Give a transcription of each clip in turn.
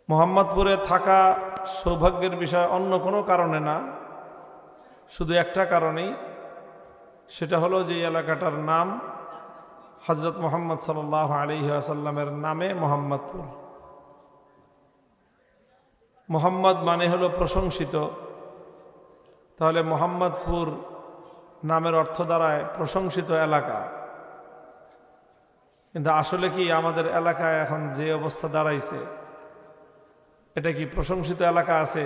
মোহাম্মদপুরে থাকা সৌভাগ্যের বিষয় অন্য কোনো কারণে না, শুধু একটা কারণেই, সেটা হলো যে এই এলাকাটার নাম হযরত মুহাম্মদ সাল্লাল্লাহু আলাইহি ওয়াসাল্লামের নামে মোহাম্মদপুর। মোহাম্মদ মানে হলো প্রশংসিত, তাহলে মোহাম্মদপুর নামের অর্থ দাঁড়ায় প্রশংসিত এলাকা। কিন্তু আসলে কি আমাদের এলাকায় এখন যে অবস্থা দাঁড়াইছে, এটা কি প্রশংসিত এলাকা আছে?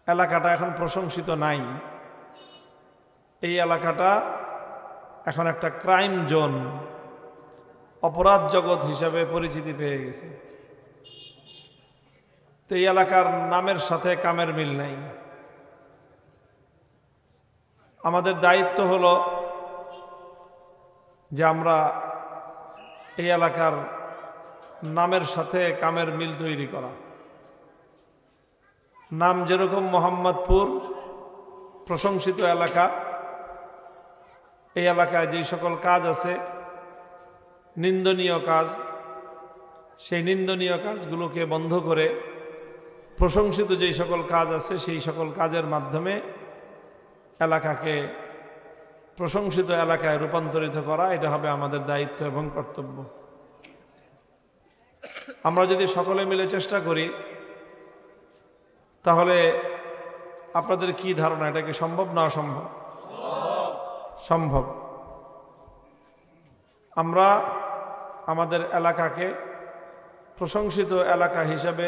এলাকাটা এখন প্রশংসিত নাই। এই এলাকাটা এখন একটা ক্রাইম জোন, অপরাধ জগৎ হিসাবে পরিচিতি পেয়ে গেছে। তো এই এলাকার নামের সাথে কামের মিল নাই। আমাদের দায়িত্ব হলো যে আমরা এই এলাকার নামের সাথে কামের মিল তৈরি করা। নাম যেরকম মোহাম্মদপুর, প্রশংসিত এলাকা, এই এলাকায় যে সকল কাজ আছে নিন্দনীয় কাজ, সেই নিন্দনীয় কাজগুলোকে বন্ধ করে প্রশংসিত যেই সকল কাজ আছে সেই সকল কাজের মাধ্যমে এলাকাকে প্রশংসিত এলাকায় রূপান্তরিত করা, এটা হবে আমাদের দায়িত্ব এবং কর্তব্য। আমরা যদি সকলে মিলে চেষ্টা করি, তাহলে আপনাদের কি ধারণা, এটা কি সম্ভব না অসম্ভব? সম্ভব। আমরা আমাদের এলাকাকে প্রশংসিত এলাকা হিসাবে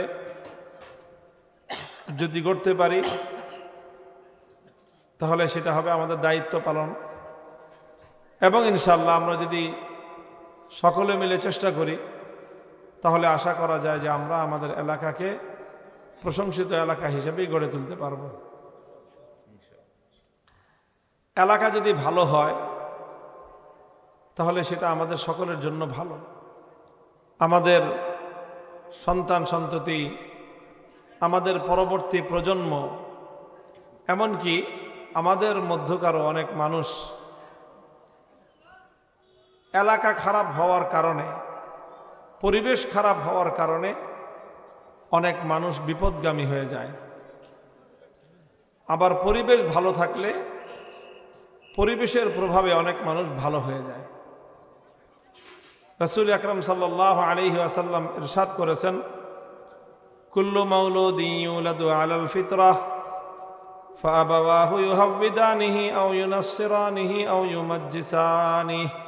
যদি গড়তে পারি, তাহলে সেটা হবে আমাদের দায়িত্ব পালন। এবং ইনশাআল্লাহ আমরা যদি সকলে মিলে চেষ্টা করি, তাহলে আশা করা যায় যে আমরা আমাদের এলাকাকে প্রশংসিত এলাকা হিসেবেই গড়ে তুলতে পারব। এলাকা যদি ভালো হয়, তাহলে সেটা আমাদের সকলের জন্য ভালো। আমাদের সন্তান সন্ততি, আমাদের পরবর্তী প্রজন্ম, এমনকি আমাদের মধ্যকারও অনেক মানুষ এলাকা খারাপ হওয়ার কারণে, পরিবেশ খারাপ হওয়ার কারণে অনেক মানুষ বিপদগামী হয়ে যায়। আবার পরিবেশ ভালো থাকলে পরিবেশের প্রভাবে অনেক মানুষ ভালো হয়ে যায়। রাসূল আকরাম সাল্লাল্লাহু আলাইহি ওয়াসাল্লাম ইরশাদ করেছেন, কুল্লু মাউলুদিন ইউলাদু আলাল ফিতরাহ ফাআবাওয়াহু ইউহাউবিদানিহি আও ইউনাসসিরানিহি আও ইউমাজ্জিসানিহি।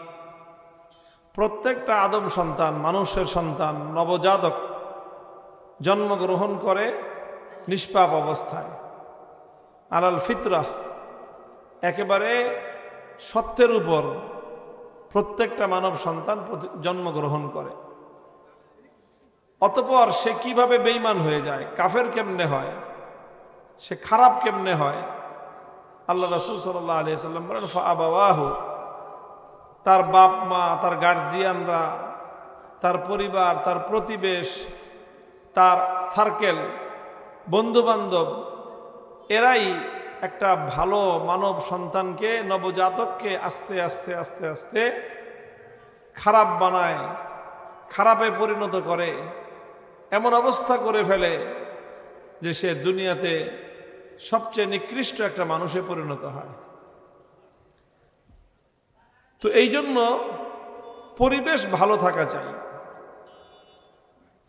প্রত্যেকটা আদম সন্তান, মানুষের সন্তান, নবজাতক জন্মগ্রহণ করে নিষ্পাপ অবস্থায়, আলাল ফিতরাহ, একেবারে সত্যের উপর প্রত্যেকটা মানব সন্তান জন্মগ্রহণ করে। অতঃপর সে কিভাবে বেঈমান হয়ে যায়, কাফের কেমনে হয়, সে খারাপ কেমনে হয়, আল্লাহ রাসূল সাল্লাল্লাহু আলাইহি ওয়াসাল্লাম বলেন ফাআবাওয়াহু, তার বাপ মা, তার গার্জিয়ানরা, তার পরিবার, তার প্রতিবেশ, তার সার্কেল, বন্ধু বান্ধব, এরাই একটা ভালো মানব সন্তানকে, নবজাতককে আস্তে আস্তে আস্তে আস্তে খারাপ বানায়, খারাপে পরিণত করে, এমন অবস্থা করে ফেলে যে সে দুনিয়াতে সবচেয়ে নিকৃষ্ট একটা মানুষে পরিণত হয়। তো এই জন্য পরিবেশ ভালো থাকা চাই,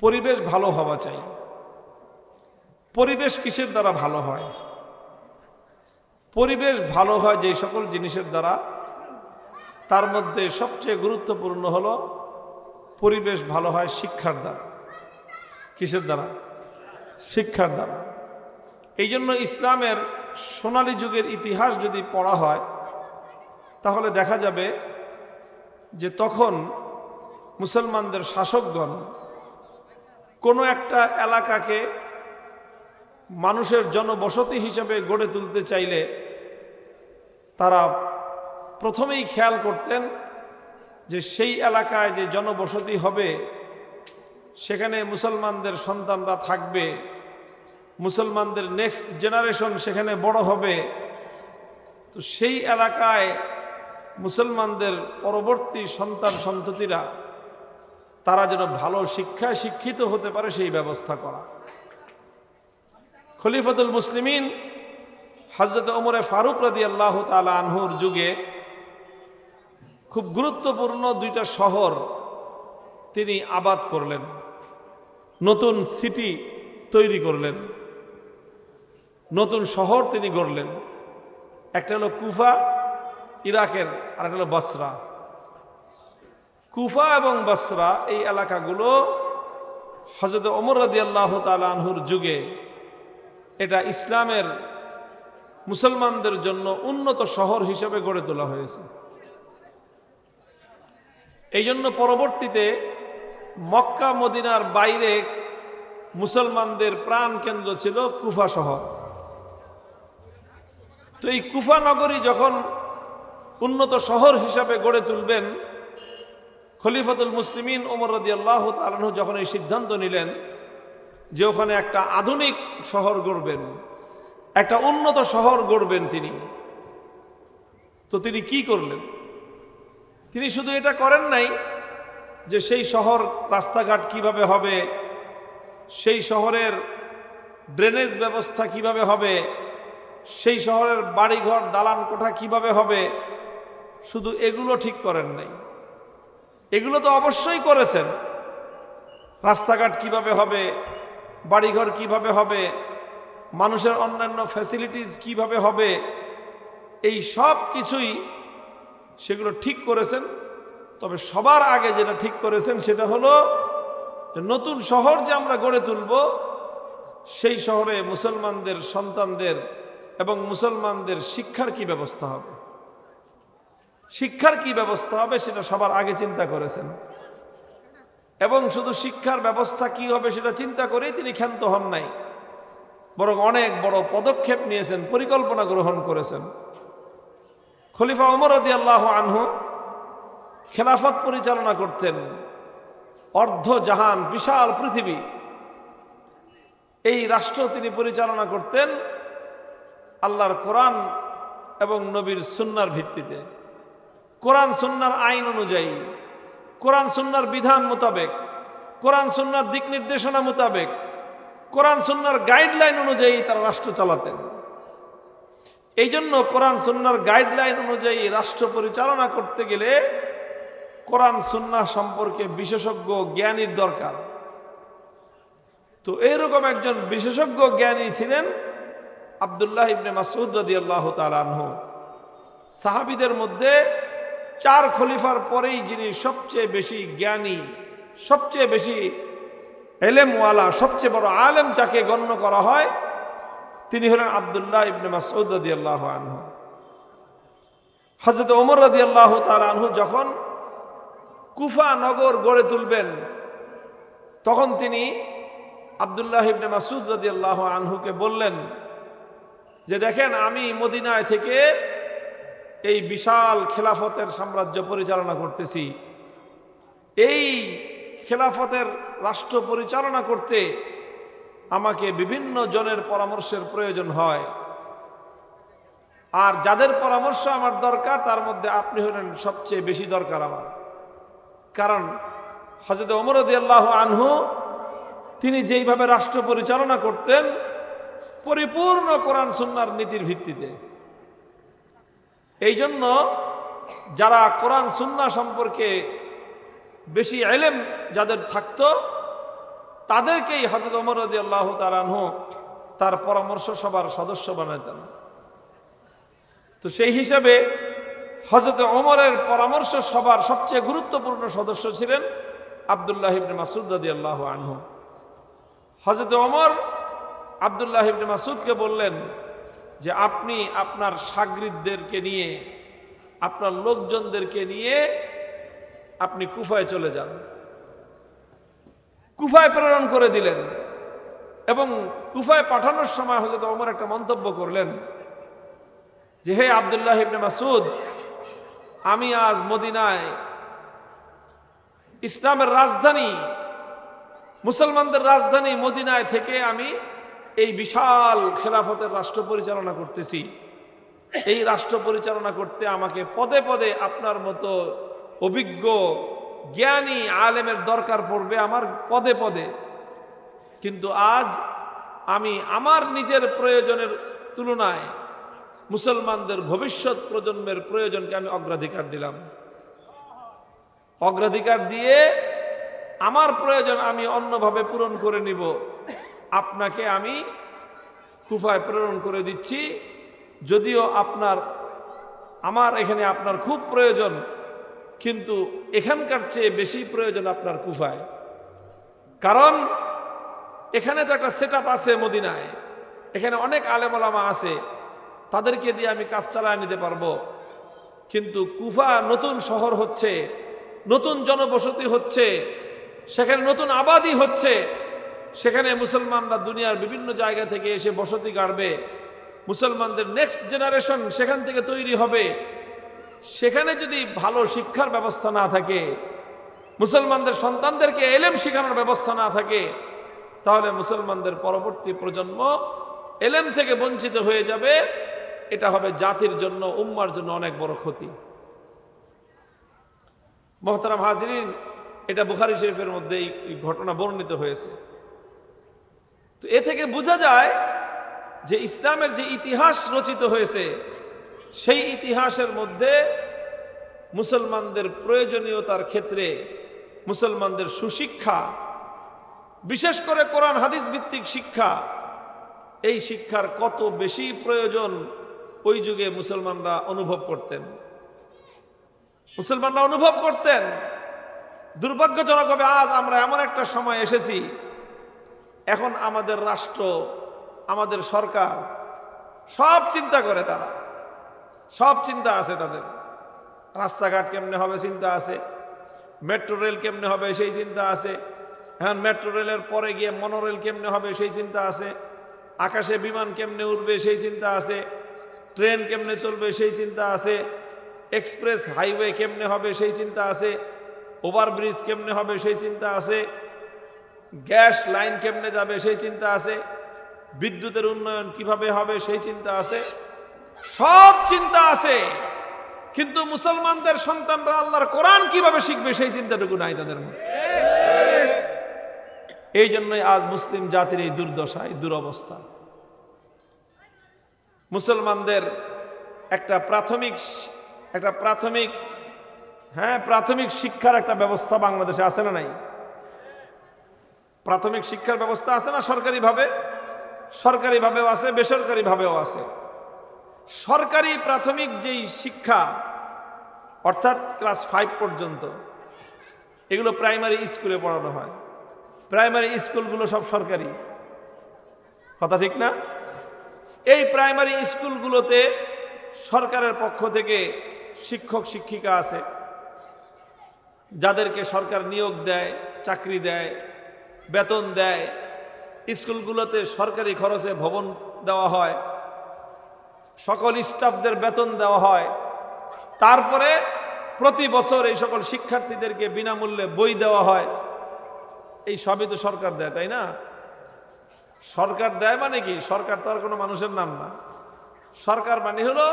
পরিবেশ ভালো হওয়া চাই। পরিবেশ কিসের দ্বারা ভালো হয়? পরিবেশ ভালো হয় যে সকল জিনিসের দ্বারা, তার মধ্যে সবচেয়ে গুরুত্বপূর্ণ হলো পরিবেশ ভালো হয় শিক্ষার দ্বারা। কিসের দ্বারা? শিক্ষার দ্বারা। এই জন্য ইসলামের সোনালী যুগের ইতিহাস যদি পড়া হয়, তাহলে দেখা যাবে যে তখন মুসলমানদের শাসকগণ কোনো একটা এলাকাকে মানুষের জনবসতি হিসেবে গড়ে তুলতে চাইলে তারা প্রথমেই খেয়াল করতেন যে সেই এলাকায় যে জনবসতি হবে সেখানে মুসলমানদের সন্তানরা থাকবে, মুসলমানদের নেক্সট জেনারেশন সেখানে বড় হবে। তো সেই এলাকায় মুসলমানদের পরবর্তী সন্তান সন্ততিরা তারা যেন ভালো শিক্ষায় শিক্ষিত হতে পারে সেই ব্যবস্থা করা। খলিফাতুল মুসলিমিন হযরত ওমর ফারুক রাদিয়াল্লাহু তাআলা আনহুর যুগে খুব গুরুত্বপূর্ণ দুইটা শহর তিনি আবাদ করলেন, নতুন সিটি তৈরি করলেন, নতুন শহর তিনি গড়লেন। একটা হলো কুফা ইরাকের, আর একটা হলো বসরা। কুফা এবং বসরা এই এলাকাগুলো হযরত ওমর রাদিয়াল্লাহু তাআলা আনহুর যুগে এটা ইসলামের মুসলমানদের জন্য উন্নত শহর হিসেবে গড়ে তোলা হয়েছে। এই জন্য পরবর্তীতে মক্কা মদিনার বাইরে মুসলমানদের প্রাণ কেন্দ্র ছিল কুফা শহর। তো এই কুফা নগরী যখন উন্নত শহর হিসাবে গড়ে তুলবেন, খলিফাতুল মুসলিমিন ওমর রাদিয়াল্লাহু তাআলা আনহু যখন এই সিদ্ধান্ত নিলেন যে ওখানে একটা আধুনিক শহর গড়বেন, একটা উন্নত শহর গড়বেন তিনি, তো তিনি কি করলেন? তিনি শুধু এটা করেন নাই যে সেই শহর রাস্তাঘাট কিভাবে হবে, সেই শহরের ড্রেনেজ ব্যবস্থা কিভাবে হবে, সেই শহরের বাড়িঘর দালান কোঠা কিভাবে হবে, শুধু এগুলো ঠিক করেন নাই। এগুলো তো অবশ্যই করেছেন, রাস্তাঘাট কিভাবে হবে, বাড়িঘর কিভাবে হবে, মানুষের অন্যান্য ফ্যাসিলিটিস কিভাবে হবে, এই সব কিছুই সেগুলো ঠিক করেছেন। তবে সবার আগে যেটা ঠিক করেছেন সেটা হলো নতুন শহর যে আমরা গড়ে তুলব, সেই শহরে মুসলমানদের সন্তানদের এবং মুসলমানদের শিক্ষার কি ব্যবস্থা হবে, শিক্ষার কি ব্যবস্থা হবে সেটা সবার আগে চিন্তা করেছেন। এবং শুধু শিক্ষার ব্যবস্থা কি হবে সেটা চিন্তা করেই তিনি ক্ষান্ত হন নাই, বরং অনেক বড় পদক্ষেপ নিয়েছেন, পরিকল্পনা গ্রহণ করেছেন। খলিফা ওমর রাদিয়াল্লাহু আনহু খেলাফত পরিচালনা করতেন, অর্ধ জাহান, বিশাল পৃথিবী, এই রাষ্ট্র তিনি পরিচালনা করতেন আল্লাহর কোরআন এবং নবীর সুন্নাহর ভিত্তিতে, কোরআন সুন্নাহর আইন অনুযায়ী, কোরআন সুন্নাহর বিধান মোতাবেক, কোরআন সুন্নাহর দিক নির্দেশনা মোতাবেক, কোরআন সুন্নাহর গাইডলাইন অনুযায়ী তারা রাষ্ট্র চালাতেন। এই জন্য কোরআন সুন্নাহর গাইডলাইন অনুযায়ী রাষ্ট্র পরিচালনা করতে গেলে কোরআন সুন্নাহ সম্পর্কে বিশেষজ্ঞ জ্ঞানীর দরকার। তো এইরকম একজন বিশেষজ্ঞ জ্ঞানী ছিলেন আব্দুল্লাহ ইবনে মাসউদ রাদিয়াল্লাহু তাআলা আনহু। সাহাবীদের মধ্যে 4 খলিফার পরেই যিনি সবচেয়ে বেশি জ্ঞানী, সবচেয়ে বেশি এলেমওয়ালা, সবচেয়ে বড় আলেম যাকে গণ্য করা হয়, তিনি হলেন আব্দুল্লাহ ইবনে মাসউদ রাদিয়াল্লাহু আনহু। হযরত ওমর রাদিয়াল্লাহু তাআলা আনহু যখন কুফা নগর গড়ে তুলবেন, তখন তিনি আব্দুল্লাহ ইবনে মাসউদ রাদিয়াল্লাহু আনহুকে বললেন যে দেখেন, আমি মদিনায় থেকে এই বিশাল খেলাফতের সাম্রাজ্য পরিচালনা করতেছি, এই খেলাফতের রাষ্ট্র পরিচালনা করতে আমাকে বিভিন্ন জনের পরামর্শের প্রয়োজন হয়, আর যাদের পরামর্শ আমার দরকার তার মধ্যে আপনি হলেন সবচেয়ে বেশি দরকার আমার। কারণ হযরত ওমর রাদিয়াল্লাহু আনহু তিনি যেইভাবে রাষ্ট্র পরিচালনা করতেন পরিপূর্ণ কোরআন সুন্নাহর নীতির ভিত্তিতে। এই জন্য যারা কোরআন সুন্নাহ সম্পর্কে বেশি ইলম যাদের থাকতো তাদেরকেই হযরত ওমর রাদিয়াল্লাহু তাআলা আনহু তার পরামর্শ সভার সদস্য বানাতেন। তো সেই হিসাবে হযরত ওমরের পরামর্শ সভার সবচেয়ে গুরুত্বপূর্ণ সদস্য ছিলেন আব্দুল্লাহ ইবনে মাসউদ রাদিয়াল্লাহু আনহু। হযরত ওমর আব্দুল্লাহ ইবনে মাসউদকে বললেন যে আপনি আপনার শাগরিদদেরকে নিয়ে, আপনার লোকজনদেরকে নিয়ে আপনি কুফায় চলে যান। কুফায় প্রেরণ করে দিলেন এবং কুফায় পাঠানোর সময় হযরত ওমর একটা মন্তব্য করলেন যে হে আব্দুল্লাহ ইবনে মাসউদ, আমি আজ মদিনায় ইসলামের রাজধানী, মুসলমানদের রাজধানী মদিনায় থেকে আমি এই বিশাল খেলাফতের রাষ্ট্র পরিচালনা করতেছি। এই রাষ্ট্র পরিচালনা করতে আমাকে পদে পদে আপনার মতো অভিজ্ঞ জ্ঞানী আলেমের দরকার পড়বে আমার পদে পদে, কিন্তু আজ আমি আমার নিজের প্রয়োজনের তুলনায় মুসলমানদের ভবিষ্যৎ প্রজন্মের প্রয়োজনকে আমি অগ্রাধিকার দিলাম। অগ্রাধিকার দিয়ে আমার প্রয়োজন আমি অন্যভাবে পূরণ করে নিব। আপনাকে আমি কুফায় প্রেরণ করে দিচ্ছি, যদিও আমার এখানে আপনার খুব প্রয়োজন, কিন্তু এখানকার চেয়ে বেশি প্রয়োজন আপনার কুফায়। কারণ এখানে তো একটা সেটআপ আছে মদিনায়, এখানে অনেক আলেম ওলামা আছে, তাদেরকে দিয়ে আমি কাজ চালায় নিতে পারবো। কিন্তু কুফা নতুন শহর হচ্ছে, নতুন জনবসতি হচ্ছে, সেখানে নতুন আবাদি হচ্ছে, সেখানে মুসলমানরা দুনিয়ার বিভিন্ন জায়গা থেকে এসে বসতি গাড়বে, মুসলমানদের নেক্সট জেনারেশন সেখান থেকে তৈরি হবে। সেখানে যদি ভালো শিক্ষার ব্যবস্থা না থাকে, মুসলমানদের সন্তানদেরকে এলেম শেখানোর ব্যবস্থা না থাকে, তাহলে মুসলমানদের পরবর্তী প্রজন্ম এলেম থেকে বঞ্চিত হয়ে যাবে। এটা হবে জাতির জন্য, উম্মার জন্য অনেক বড় ক্ষতি। মোহতারাম হাজিরিন, এটা বুখারী শরীফের মধ্যে এই ঘটনা বর্ণিত হয়েছে। তো এ থেকে বোঝা যায় যে ইসলামের যে ইতিহাস রচিত হয়েছে, সেই ইতিহাসের মধ্যে মুসলমানদের প্রয়োজনীয়তার ক্ষেত্রে মুসলমানদের সুশিক্ষা, বিশেষ করে কোরআন হাদিস ভিত্তিক শিক্ষা, এই শিক্ষার কত বেশি প্রয়োজন ওই যুগে মুসলমানরা অনুভব করতেন। দুর্ভাগ্যজনকভাবে আজ আমরা এমন একটা সময় এসেছি, এখন আমাদের রাষ্ট্র, আমাদের সরকার সব চিন্তা করে, তারা সব চিন্তা আছে তাদের। রাস্তাঘাট কেমনে হবে চিন্তা আছে, মেট্রো রেল কেমনে হবে সেই চিন্তা আছে, এখন মেট্রো রেলের পরে গিয়ে মনোরেল কেমনে হবে সেই চিন্তা আছে, আকাশে বিমান কেমনে উঠবে সেই চিন্তা আছে, ট্রেন কেমনে চলবে সেই চিন্তা আছে, এক্সপ্রেস হাইওয়ে কেমনে হবে সেই চিন্তা আছে, ওভারব্রিজ কেমনে হবে সেই চিন্তা আছে, গ্যাস লাইন কেমনে যাবে সেই চিন্তা আছে, বিদ্যুতের উন্নয়ন কিভাবে হবে সেই চিন্তা আছে, সব চিন্তা আছে। কিন্তু মুসলমানদের সন্তানরা আল্লাহর কোরআন কিভাবে শিখবে সেই চিন্তাটুকু নাই তাদের মধ্যে। এই জন্যই আজ মুসলিম জাতির এই দুর্দশা, এই দুরবস্থা। মুসলমানদের একটা প্রাথমিক শিক্ষার একটা ব্যবস্থা বাংলাদেশে আছে না নাই? প্রাথমিক শিক্ষার ব্যবস্থা আছে না? সরকারিভাবেও আছে, বেসরকারিভাবেও আছে। সরকারি প্রাথমিক যেই শিক্ষা, অর্থাৎ ক্লাস 5 পর্যন্ত, এগুলো প্রাইমারি স্কুলে পড়ানো হয়। প্রাইমারি স্কুলগুলো সব সরকারি, কথা ঠিক না? এই প্রাইমারি স্কুলগুলোতে সরকারের পক্ষ থেকে শিক্ষক শিক্ষিকা আছে, যাদেরকে সরকার নিয়োগ দেয়, চাকরি দেয়, বেতন দেয়। স্কুলগুলোতে সরকারি খরচে ভবন দেওয়া হয়, সকল স্টাফদের বেতন দেওয়া হয়। তারপরে প্রতি বছর এই সকল শিক্ষার্থীদেরকে বিনামূল্যে বই দেওয়া হয়। এই সবই তো সরকার দেয়, তাই না? সরকার দেয় মানে কি? সরকার তো আর কোনো মানুষের নাম না। সরকার মানে হলো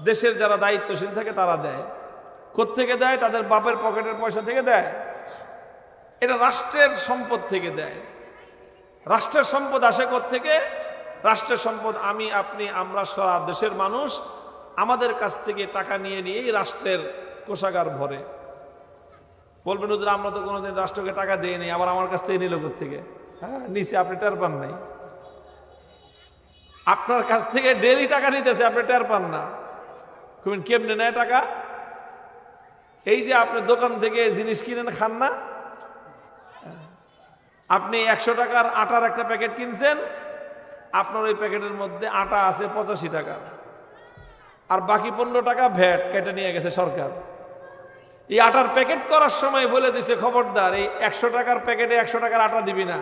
দেশের যারা দায়িত্বশীল থাকে তারা দেয়। কোত্থেকে দেয়? তাদের বাপের পকেটের পয়সা থেকে দেয়। এটা রাষ্ট্রের সম্পদ থেকে দেয়। রাষ্ট্রের সম্পদ আসে কোত্থেকে? রাষ্ট্রের সম্পদ আমি, আপনি, আমরা, সারা দেশের মানুষ আমাদের কাছ থেকে টাকা নিয়ে নিয়েই রাষ্ট্রের কোষাগার ভরে। বলবেন হুজুর আমরা তো কোনোদিন রাষ্ট্রকে টাকা দিয়ে নেই, আবার আমার কাছ থেকে নিল কোত্থেকে? হ্যাঁ, নিচে, আপনি টের পান নাই। আপনার কাছ থেকে ডেইলি টাকা নিতেছে, আপনি টের পান না। কেমনে নেয় টাকা? এই যে আপনি দোকান থেকে জিনিস কিনেন, খান না? আপনি 100 টাকার আটার একটা প্যাকেট কিনছেন, আপনার ওই প্যাকেটের মধ্যে আটা আছে 85 টাকা, আর বাকি 15 টাকা ভ্যাট কেটে নিয়ে গেছে সরকার। এই আটার প্যাকেট করার সময় বলে দিছে, খবরদার এই 100 টাকার প্যাকেটে 100 টাকার আটা দিবি না,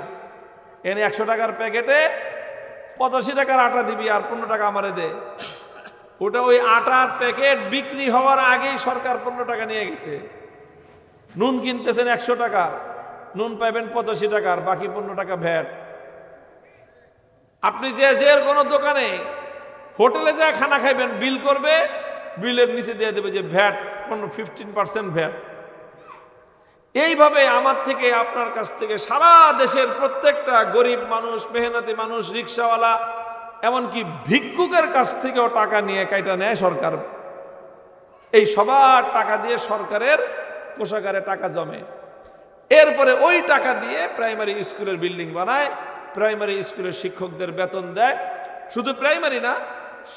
এনে 100 টাকার প্যাকেটে 85 টাকার আটা দিবি, আর 15 টাকা আমারে দে। ওটা ওই আটার প্যাকেট বিক্রি হওয়ার আগেই সরকার 15 টাকা নিয়ে গেছে। নুন কিনতেছেন 100 টাকার, নুন পাইবেন 85 টাকার, বাকি 15 টাকা ভ্যাট। আপনি যে কোনো দোকানে, হোটেলে যা খানা খাইবেন, বিল করবে, বিলের নিচে দিয়ে দেবে যে ভ্যাট 15% ভ্যাট। এইভাবে আমার থেকে আপনার কাছ থেকে সারা দেশের প্রত্যেকটা গরিব মানুষ, মেহনতি মানুষ, রিক্সাওয়ালা, এমনকি ভিক্ষুকের কাছ থেকেও টাকা নিয়ে কাইটা নেয় সরকার। এই সবার টাকা দিয়ে সরকারের কোষাগারে টাকা জমে। এরপরে ওই টাকা দিয়ে প্রাইমারি স্কুলের বিল্ডিং বানায়, প্রাইমারি স্কুলের শিক্ষকদের বেতন দেয়। শুধু প্রাইমারি না,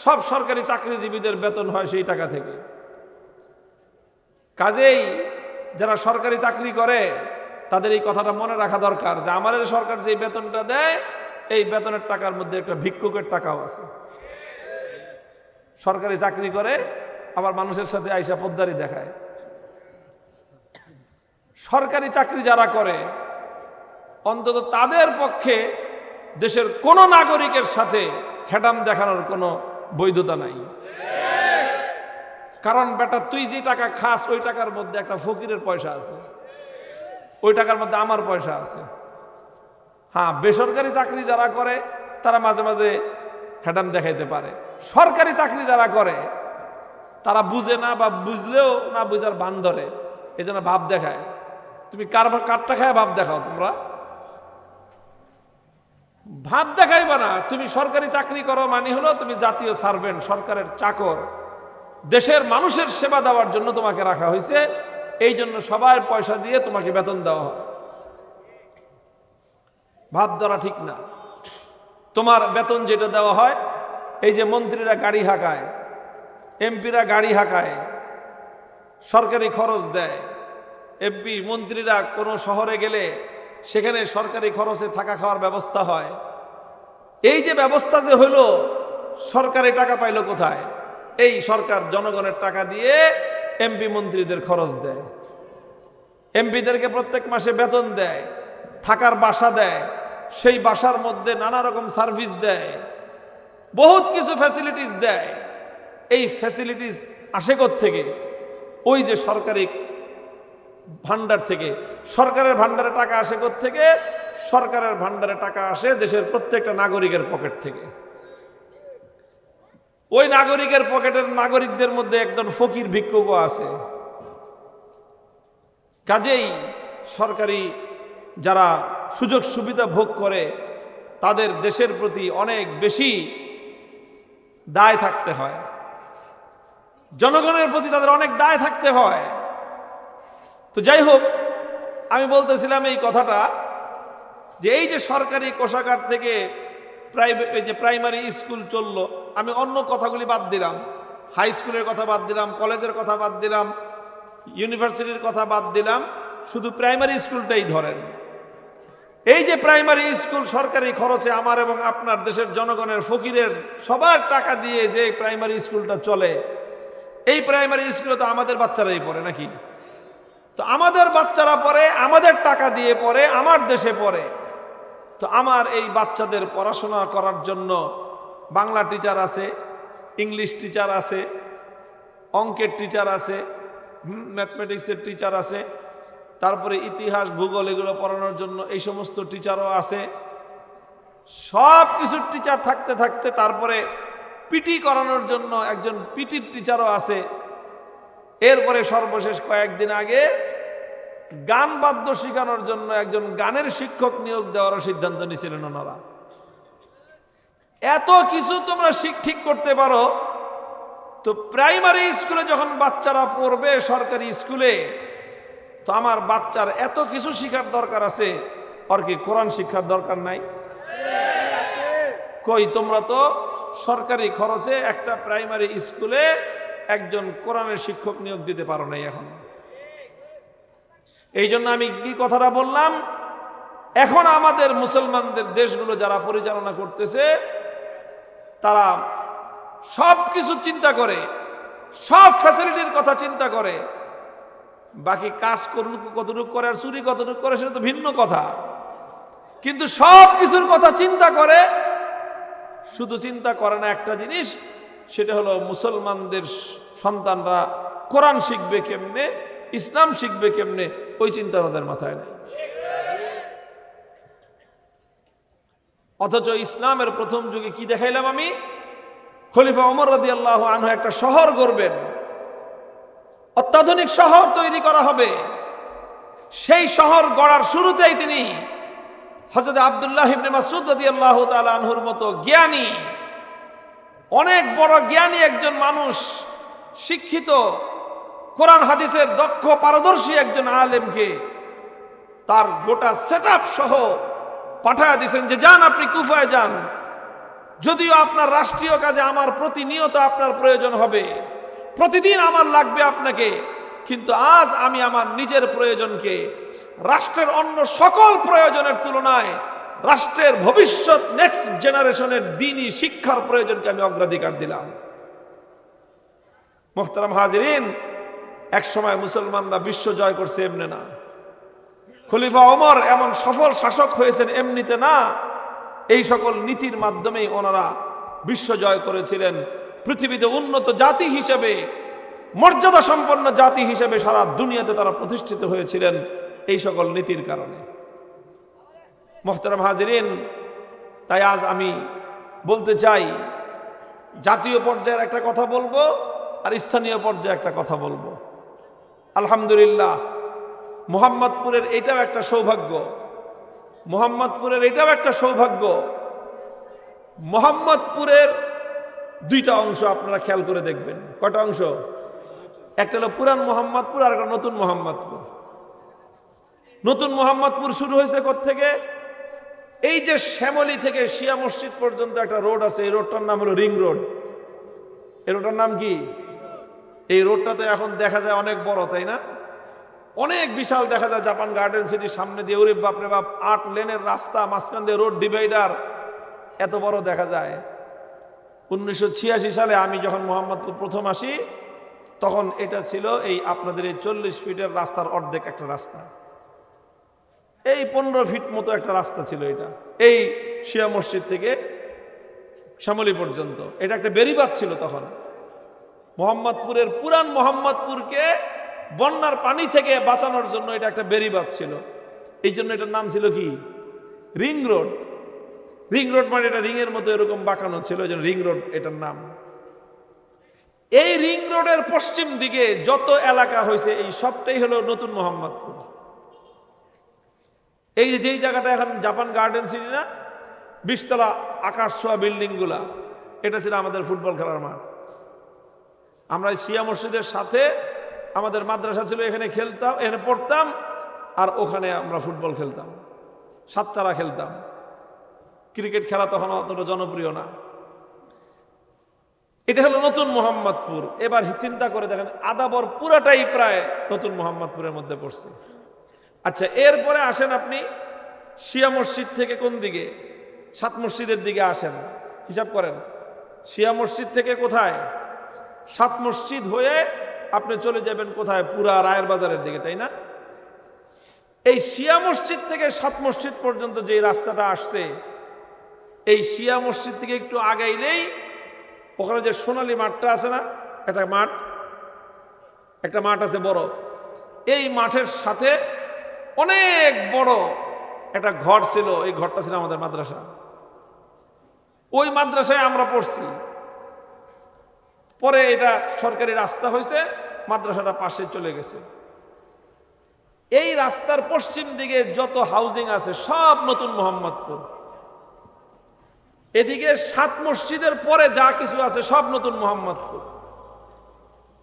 সব সরকারি চাকরিজীবীদের বেতন হয় সেই টাকা থেকে। কাজেই যারা সরকারি চাকরি করে তাদের এই কথাটা মনে রাখা দরকার যে আমাদের সরকার যে বেতনটা দেয়, এই বেতনের টাকার মধ্যে একটা ভিক্ষুকের টাকাও আছে। সরকারি চাকরি করে আবার মানুষের সাথে আইসা পোদ্দারি দেখায়। সরকারি চাকরি যারা করে অন্তত তাদের পক্ষে দেশের কোন নাগরিকের সাথে হেডাম দেখানোর কোনো বৈধতা নাই। কারণ বেটা, তুই যে টাকা খাস ওই টাকার মধ্যে একটা ফকিরের পয়সা আছে, ওই টাকার মধ্যে আমার পয়সা আছে। হ্যাঁ, বেসরকারি চাকরি যারা করে তারা মাঝে মাঝে হেডাম দেখাইতে পারে। সরকারি চাকরি যারা করে তারা বুঝে না, বা বুঝলেও না বুঝার ভান ধরে, এই জন্য ভাব দেখায়। তুমি কারটা খায় ভাব দেখাও? তোমরা ভাব দেখাইবা না। তুমি সরকারি চাকরি করো মানে হলো তুমি জাতীয় সার্ভেন্ট, সরকারের চাকর। দেশের মানুষের সেবা দেওয়ার জন্য তোমাকে রাখা হয়েছে, এই জন্য সবাই পয়সা দিয়ে তোমাকে বেতন দেওয়া হয়। ভাব ধরা ঠিক না। তোমার বেতন যেটা দেওয়া হয়, এই যে মন্ত্রীরা গাড়ি হাঁকায়, এমপিরা গাড়ি হাঁকায়, সরকারি খরচ দেয়। এমপি মন্ত্রীরা কোনো শহরে গেলে সেখানে সরকারি খরচে থাকা খাওয়ার ব্যবস্থা হয়। এই যে ব্যবস্থা যে হইল, সরকারি টাকা পাইল কোথায়? এই সরকার জনগণের টাকা দিয়ে এমপি মন্ত্রীদের খরচ দেয়। এমপিদেরকে প্রত্যেক মাসে বেতন দেয়, থাকার বাসা দেয়, সেই বাসার মধ্যে নানা রকম সার্ভিস দেয়, বহুত কিছু ফ্যাসিলিটিস দেয়। এই ফ্যাসিলিটিস আসে থেকে? ওই যে সরকারি ভান্ডার থেকে। সরকারের ভান্ডারে টাকা আসে থেকে? সরকারের ভান্ডারে টাকা আসে দেশের প্রত্যেকটা নাগরিকের পকেট থেকে। ওই নাগরিকের পকেটের নাগরিকদের মধ্যে একজন ফকির ভিক্ষুক আছে। কাজেই সরকারি যারা সুযোগ সুবিধা ভোগ করে তাদের দেশের প্রতি অনেক বেশি দায় থাকতে হয়, জনগণের প্রতি তাদের অনেক দায় থাকতে হয়। তো যাই হোক, আমি বলতেছিলাম এই কথাটা যে এই যে সরকারি কোষাগার থেকে প্রাইমারি স্কুল চললো, আমি অন্য কথাগুলি বাদ দিলাম, হাই স্কুলের কথা বাদ দিলাম, কলেজের কথা বাদ দিলাম, ইউনিভার্সিটির কথা বাদ দিলাম, শুধু প্রাইমারি স্কুলটাই ধরেন। এই যে প্রাইমারি স্কুল সরকারি খরচে আমার এবং আপনার দেশের জনগণের ফকিরের সবার টাকা দিয়ে যে প্রাইমারি স্কুলটা চলে, এই প্রাইমারি স্কুলে তো আমাদের বাচ্চারাই পড়ে নাকি? তো আমাদের বাচ্চারা পড়ে, আমাদের টাকা দিয়ে পড়ে, আমার দেশে পড়ে। তো আমার এই বাচ্চাদের পড়াশোনা করার জন্য বাংলা টিচার আছে, ইংলিশ টিচার আছে, অঙ্কের টিচার আছে, ম্যাথমেটিক্সের টিচার আছে, তারপরে ইতিহাস ভূগোল এগুলো পড়ানোর জন্য এই সমস্ত টিচারও আছে। সব কিছুর টিচার থাকতে থাকতে তারপরে পিটি করানোর জন্য একজন পিটির টিচারও আছে। এরপরে সর্বশেষ কয়েকদিন আগে গান বাদ্য শেখানোর জন্য একজন গানের শিক্ষক নিয়োগ দেওয়ার সিদ্ধান্ত নিয়েছিলেন ওনারা। এত কিছু তোমরা ঠিক করতে পারো, তো প্রাইমারি স্কুলে যখন বাচ্চারা পড়বে সরকারি স্কুলে, তো আমার বাচ্চার এত কিছু শিখার দরকার আছে, আর কি কোরআন শিক্ষার দরকার নাই? কই, তোমরা তো সরকারি খরচে একটা প্রাইমারি স্কুলে একজন কোরআনের শিক্ষক নিয়োগ দিতে পারো নাই এখন। এই জন্য আমি কি কথাটা বললাম, এখন আমাদের মুসলমানদের দেশগুলো যারা পরিচালনা করতেছে তারা সব কিছু চিন্তা করে, সব ফ্যাসিলিটির কথা চিন্তা করে, বাকি কাজ কতটুকু করে আর চুরি কতটুকু করে সেটা তো ভিন্ন কথা, কিন্তু সব কিছুর কথা চিন্তা করে। শুধু চিন্তা করে না একটা জিনিস, সেটা হলো মুসলমানদের সন্তানরা কোরআন শিখবে কেমনে, ইসলাম শিখবে কেমনে, ওই চিন্তা তাদের মাথায় নেই। অথচ ইসলামের প্রথম যুগে কি দেখাইলাম আমি? খলিফা ওমর রাদিয়াল্লাহু আনহু একটা শহর গড়বেন, অত্যাধুনিক শহর তৈরি করা হবে, সেই শহর গড়ার শুরুতেই তিনি হযরত আব্দুল্লাহ ইবনে মাসউদ রাদিয়াল্লাহু তাআলা আনহুর মতো জ্ঞানী, অনেক বড় জ্ঞানী একজন মানুষ, শিক্ষিত, কোরআন হাদিসের দক্ষ পারদর্শী একজন আলেমকে তার গোটা সেটআপ সহ পাঠায় দিয়েছেন যে যান, আপনি কুফায় যান। যদিও আপনার রাষ্ট্রীয় কাজে আমার প্রতিনিয়ত আপনার প্রয়োজন হবে, প্রতিদিন আমার লাগবে আপনাকে, কিন্তু আজ আমি আমার নিজের প্রয়োজনকে রাষ্ট্রের অন্য সকল প্রয়োজনের তুলনায় রাষ্ট্রের ভবিষ্যৎ নেক্সট জেনারেশনের দ্বীনি শিক্ষার প্রয়োজনকে আমি অগ্রাধিকার দিলাম। মুহতারাম হাজিরিন, এক সময় মুসলমানরা বিশ্ব জয় করছে এমনি না। খলিফা ওমর এমন সফল শাসক হয়েছেন এমনিতে না, এই সকল নীতির মাধ্যমেই ওনারা বিশ্ব জয় করেছিলেন। পৃথিবীতে উন্নত জাতি হিসেবে, মর্যাদা সম্পন্ন জাতি হিসেবে সারা দুনিয়াতে তারা প্রতিষ্ঠিত হয়েছিলেন এই সকল নীতির কারণে। মুহতারাম হাজিরিন, তাই আজ আমি বলতে চাই, জাতীয় পর্যায়ের একটা কথা বলবো আর স্থানীয় পর্যায়ে একটা কথা বলবো। আলহামদুলিল্লাহ, মোহাম্মদপুরের এটাও একটা সৌভাগ্য, মোহাম্মদপুরের এটাও একটা সৌভাগ্য। মোহাম্মদপুরের দুইটা অংশ আপনারা খেয়াল করে দেখবেন। কয়টা অংশ? একটা হলো পুরান মোহাম্মদপুর আর একটা নতুন মোহাম্মদপুর। নতুন মোহাম্মদপুর শুরু হয়েছে কোত্থেকে? এই যে শ্যামলী থেকে শিয়া মসজিদ পর্যন্ত একটা রোড আছে, এই রোডটার নাম হলো রিং রোড। এই রোডটার নাম কি? এই রোডটাতে এখন দেখা যায় অনেক বড়, তাই না? অনেক বিশাল দেখা যায়। জাপান গার্ডেন সিটির সামনে দিয়ে ওরে বাপরে বাপ 8 লেনের রাস্তা, মাঝখান দিয়ে রোড ডিভাইডার, এত বড় দেখা যায়। 1986 সালে আমি যখন মোহাম্মদপুর প্রথম আসি তখন এটা ছিল এই আপনাদের এই 40 ফিটের রাস্তার অর্ধেক একটা রাস্তা, এই 15 ফিট মতো একটা রাস্তা ছিল এটা, এই শিয়া মসজিদ থেকে শ্যামলী পর্যন্ত। এটা একটা বেড়িবাঁধ ছিল তখন। মোহাম্মদপুরের পুরান মোহাম্মদপুরকে বন্যার পানি থেকে বাঁচানোর জন্য এটা একটা বেড়িবাঁধ ছিল, এই জন্য এটার নাম ছিল কি? Ring road. রিং রোড মানে এটা রিং এর মতো এরকম বাঁকানো ছিল, এই জন্য রিং রোড এটার নাম। এই রিং রোডের পশ্চিম দিকে যত এলাকা হয়েছে এই সবটাই হলো নতুন মোহাম্মদপুর। এই যে যেই জায়গাটা এখন জাপান গার্ডেন সিটি না, 20 তলা আকাশ ছোঁয়া বিল্ডিং গুলা, এটা ছিল আমাদের ফুটবল খেলার মাঠ। আমরা শিয়া মসজিদের সাথে আমাদের মাদ্রাসা ছিল, এখানে খেলতাম, এখানে পড়তাম, আর ওখানে আমরা ফুটবল খেলতাম, সাতচারা খেলতাম। ক্রিকেট খেলা তখন অতটা জনপ্রিয় না। এটা হলো নতুন মোহাম্মদপুর। এবার চিন্তা করে দেখেন, আদাবর পুরাটাই প্রায় নতুন মোহাম্মদপুরের মধ্যে পড়ছে। আচ্ছা, এরপরে আসেন আপনি শিয়া মসজিদ থেকে কোন দিকে? 7 মসজিদের দিকে আসেন, হিসাব করেন। শিয়া মসজিদ থেকে কোথায়? 7 মসজিদ হয়ে আপনি চলে যাবেন কোথায়? পুরা রায়ের বাজারের দিকে, তাই না? এই শিয়া মসজিদ থেকে 7 মসজিদ পর্যন্ত যে রাস্তাটা আসছে, এই শিয়া মসজিদ থেকে একটু আগাইলেই ওখানে যে সোনালী মাঠটা আছে না, একটা মাঠ আছে বড়, এই মাঠের সাথে অনেক বড় একটা ঘর ছিল, এই ঘরটা ছিল আমাদের মাদ্রাসা। ওই মাদ্রাসায় আমরা পড়ছি। পরে এটা সরকারি রাস্তা হয়েছে, মাদ্রাসাটা পাশে চলে গেছে। এই রাস্তার পশ্চিম দিকে যত হাউজিং আছে সব নতুন মোহাম্মদপুর। এদিকে 7 মসজিদের পরে যা কিছু আছে সব নতুন মোহাম্মদপুর।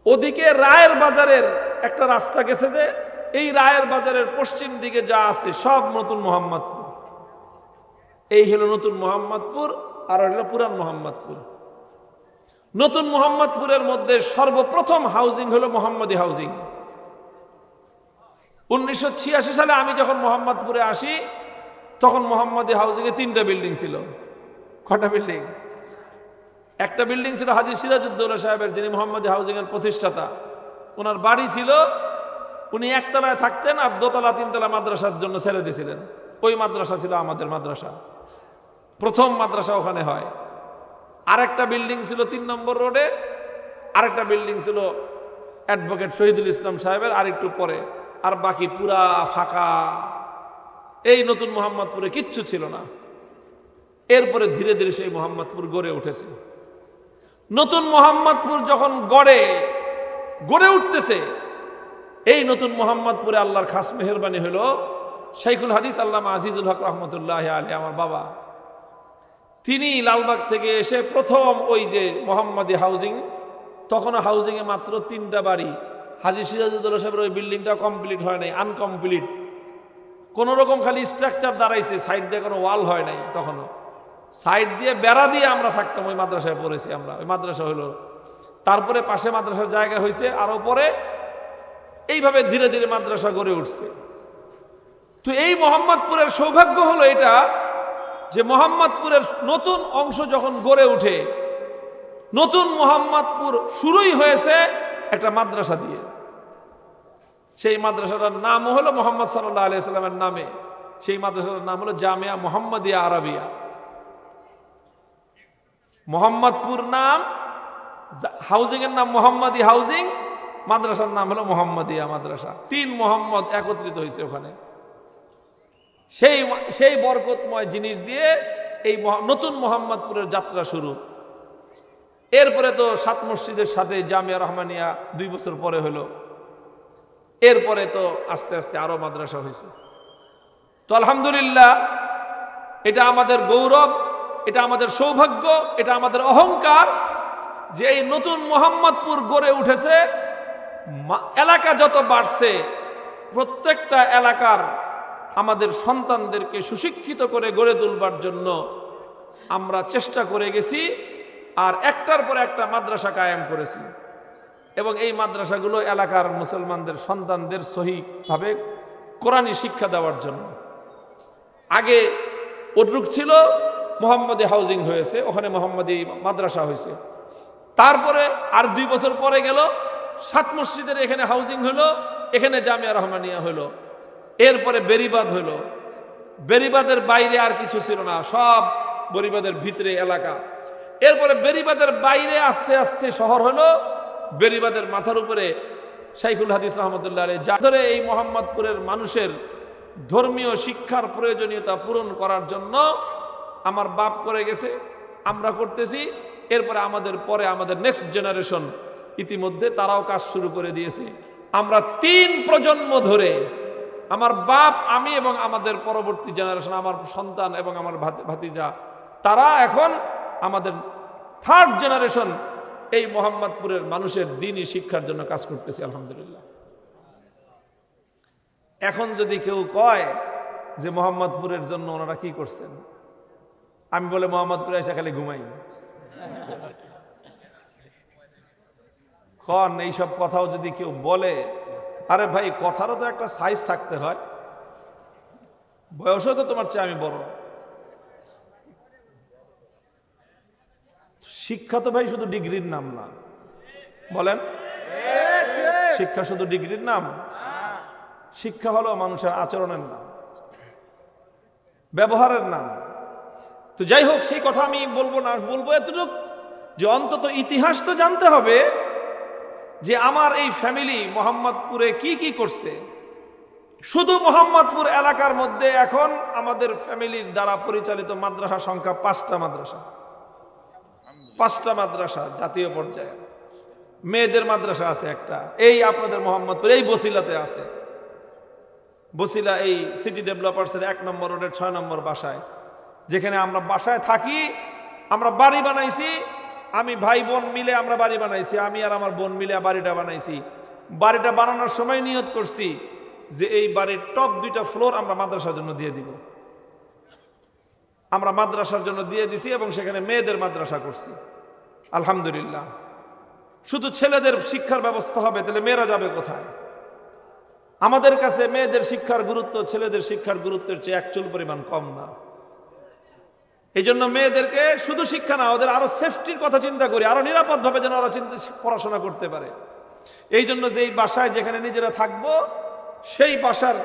ওদিকে রায়ের বাজারের একটা রাস্তা গেছে, যে এই রায়ের বাজারের পশ্চিম দিকে যা আছে সব নতুন মোহাম্মদপুর। এই হলো নতুন মোহাম্মদপুর, আর হলো পুরান মোহাম্মদপুর। নতুন মোহাম্মদপুরের মধ্যে সর্বপ্রথম হাউজিং হলো মোহাম্মদী হাউজিং। 1986 সালে আমি যখন মোহাম্মদপুরে আসি তখন মোহাম্মদী হাউজিং এ 3টা বিল্ডিং ছিল। কটা বিল্ডিং? একটা বিল্ডিং ছিল হাজী সিরাজউদ্দৌলা সাহেবের, যিনি মোহাম্মদী হাউজিং এর প্রতিষ্ঠাতা। ওনার বাড়ি ছিল, উনি একতলায় থাকতেন আর 2 তলা 3 তলা মাদ্রাসার জন্য ছেড়ে দিয়েছিলেন। ওই মাদ্রাসা ছিল আমাদের মাদ্রাসা, প্রথম মাদ্রাসা ওখানে হয়। আরেকটা বিল্ডিং ছিল 3 নম্বর রোডে, আরেকটা বিল্ডিং ছিল অ্যাডভোকেট শহীদুল ইসলাম সাহেবের, আর একটু পরে। আর বাকি পুরা ফাঁকা। এই নতুন মোহাম্মদপুরে কিচ্ছু ছিল না। এরপরে ধীরে ধীরে সেই মোহাম্মদপুর গড়ে উঠেছে। নতুন মোহাম্মদপুর যখন গড়ে উঠতেছে, এই নতুন মোহাম্মদপুরে আল্লাহর খাস মেহেরবানি হলো শাইখুল হাদিস আল্লামা আজিজুল হক রহমতুল্লাহ আলাইহি, আমার বাবা, তিনি লালবাগ থেকে এসে প্রথম ওই যে মোহাম্মদী হাউজিং, তখনও হাউজিংয়ে মাত্র 3টা বাড়ি, হাজী সিরাজউদ্দৌলা সাহেবের ওই বিল্ডিংটা কমপ্লিট হয় নাই, আনকমপ্লিট, কোন রকম খালি স্ট্রাকচার দাঁড়াইছে, সাইড দিয়ে কোনো ওয়াল হয় নাই, তখনও সাইড দিয়ে বেড়া দিয়ে আমরা থাকতাম। ওই মাদ্রাসায় পড়েছি আমরা, ওই মাদ্রাসা হলো, তারপরে পাশে মাদ্রাসার জায়গা হয়েছে আরো পরে, এইভাবে ধীরে ধীরে মাদ্রাসা গড়ে উঠছে। তো এই মোহাম্মদপুরের সৌভাগ্য হলো এটা যে মোহাম্মদপুরের নতুন অংশ যখন গড়ে উঠে, নতুন মোহাম্মদপুর শুরুই হয়েছে একটা মাদ্রাসা দিয়ে। সেই মাদ্রাসাটার নাম হলো মোহাম্মদ সাল্লাল্লাহু আলাইহি সাল্লামের নামে, সেই মাদ্রাসাটার নাম হলো জামিয়া মুহাম্মাদিয়া আরাবিয়া। মোহাম্মদপুর নাম, হাউজিং এর নাম মোহাম্মদী হাউজিং, মাদ্রাসার নাম হলো মুহাম্মাদিয়া মাদ্রাসা। 3 মোহাম্মদ একত্রিত হয়েছে ওখানে। সেই বরকতময় জিনিস দিয়ে এই নতুন মোহাম্মদপুরের যাত্রা শুরু। এরপরে তো 7 মসজিদের সাথে জামিয়া রহমানিয়া 2 বছর পরে হলো। এরপরে তো আস্তে আস্তে আরো মাদ্রাসা হয়েছে। তো আলহামদুলিল্লাহ, এটা আমাদের গৌরব, এটা আমাদের সৌভাগ্য, এটা আমাদের অহংকার যে এই নতুন মোহাম্মদপুর গড়ে উঠেছে। এলাকা যত বাড়ছে, প্রত্যেকটা এলাকার আমাদের সন্তানদেরকে সুশিক্ষিত করে গড়ে তুলবার জন্য আমরা চেষ্টা করে গেছি, আর একটার পর একটা মাদ্রাসা কায়েম করেছি। এবং এই মাদ্রাসাগুলো এলাকার মুসলমানদের সন্তানদের সহিভাবে কোরআনী শিক্ষা দেওয়ার জন্য। আগে ওটরুক ছিল, মোহাম্মদী হাউজিং হয়েছে, ওখানে মোহাম্মদী মাদ্রাসা হয়েছে। তারপরে আর 2 বছর পরে গেল, 7 মসজিদের এখানে হাউজিং হলো, এখানে জামিয়া রহমানিয়া হলো। এরপরে বেরিবাদ হলো, বেরিবাদের বাইরে আর কিছু ছিল না, সব বেরিবাদের ভিতরে এলাকা। এরপরে বেরিবাদের বাইরে আস্তে আস্তে শহর হলো, বেরিবাদের মাথার উপরে শাইখুল হাদিস রহমতুল্লাহ আলাইহি, যা ধরে এই মোহাম্মদপুরের মানুষের ধর্মীয় শিক্ষার প্রয়োজনীয়তা পূরণ করার জন্য আমার বাপ করে গেছে, আমরা করতেছি। এরপরে আমাদের পরে আমাদের নেক্সট জেনারেশন ইতিমধ্যে তারাও কাজ শুরু করে দিয়েছে। আমরা 3 প্রজন্ম ধরে, আমার বাপ, আমি এবং আমাদের পরবর্তী জেনারেশন, আমার সন্তান এবং আমার ভাতিজা, তারা এখন আমাদের 3rd জেনারেশন এই মোহাম্মদপুরের মানুষের দ্বীনি শিক্ষার জন্য কাজ করতেছে আলহামদুলিল্লাহ। এখন যদি কেউ কয় যে মোহাম্মদপুরের জন্য ওনারা কি করছেন, আমি বলে মোহাম্মদপুরে এসে খালি ঘুমাই। এইসব কথাও যদি কেউ বলে, আরে ভাই, কথারও তো একটা সাইজ থাকতে হয়, বয়সও তো তোমার চেয়ে আমি বড়। শিক্ষা তো ভাই শুধু ডিগ্রির নাম না, বলেন? শিক্ষা শুধু ডিগ্রির নাম? শিক্ষা হলো মানুষের আচরণের নাম, ব্যবহারের নাম। তো যাই হোক, সেই কথা আমি বলবো না, বলবো এতটুকু যে অন্তত ইতিহাস তো জানতে হবে যে আমার এই ফ্যামিলি মোহাম্মদপুরে কি কি করছে। শুধু মোহাম্মদপুর এলাকার মধ্যে এখন আমাদের ফ্যামিলির দ্বারা পরিচালিত মাদ্রাসা সংখ্যা 5টা মাদ্রাসা। 5টা মাদ্রাসা জাতীয় পর্যায়ে। মেয়েদের মাদ্রাসা আছে একটা, এই আপনাদের মোহাম্মদপুর এই বসিলাতে আছে। বসিলা এই সিটি ডেভেলপার্সের 1 নম্বর রোডের 6 নম্বর বাসায়, যেখানে আমরা বাসায় থাকি। আমরা বাড়ি বানাইছি, আমি ভাই বোন মিলে আমরা বাড়ি বানাইছি, আমি আর আমার বোন মিলে বাড়িটা বানাইছি। বাড়িটা বানানোর সময় নিয়ত করছি যে এই বাড়ির টপ 2টা ফ্লোর আমরা মাদ্রাসার জন্য দিয়ে দিব। আমরা মাদ্রাসার জন্য দিয়ে দিছি এবং সেখানে মেয়েদের মাদ্রাসা করছি আলহামদুলিল্লাহ। শুধু ছেলেদের শিক্ষার ব্যবস্থা হবে, তাহলে মেয়েরা যাবে কোথায়? আমাদের কাছে মেয়েদের শিক্ষার গুরুত্ব ছেলেদের শিক্ষার গুরুত্বের চেয়ে 1 চুল পরিমাণ কম না। এই জন্য মেয়েদেরকে শুধু শিক্ষা না, ওদের আরো সেফটির কথা চিন্তা করি, আরো নিরাপদভাবে যেন ওরা পড়াশোনা করতে পারে। এই জন্য যেই বাসায় যেখানে নিজেরা থাকবো, সেই বাসার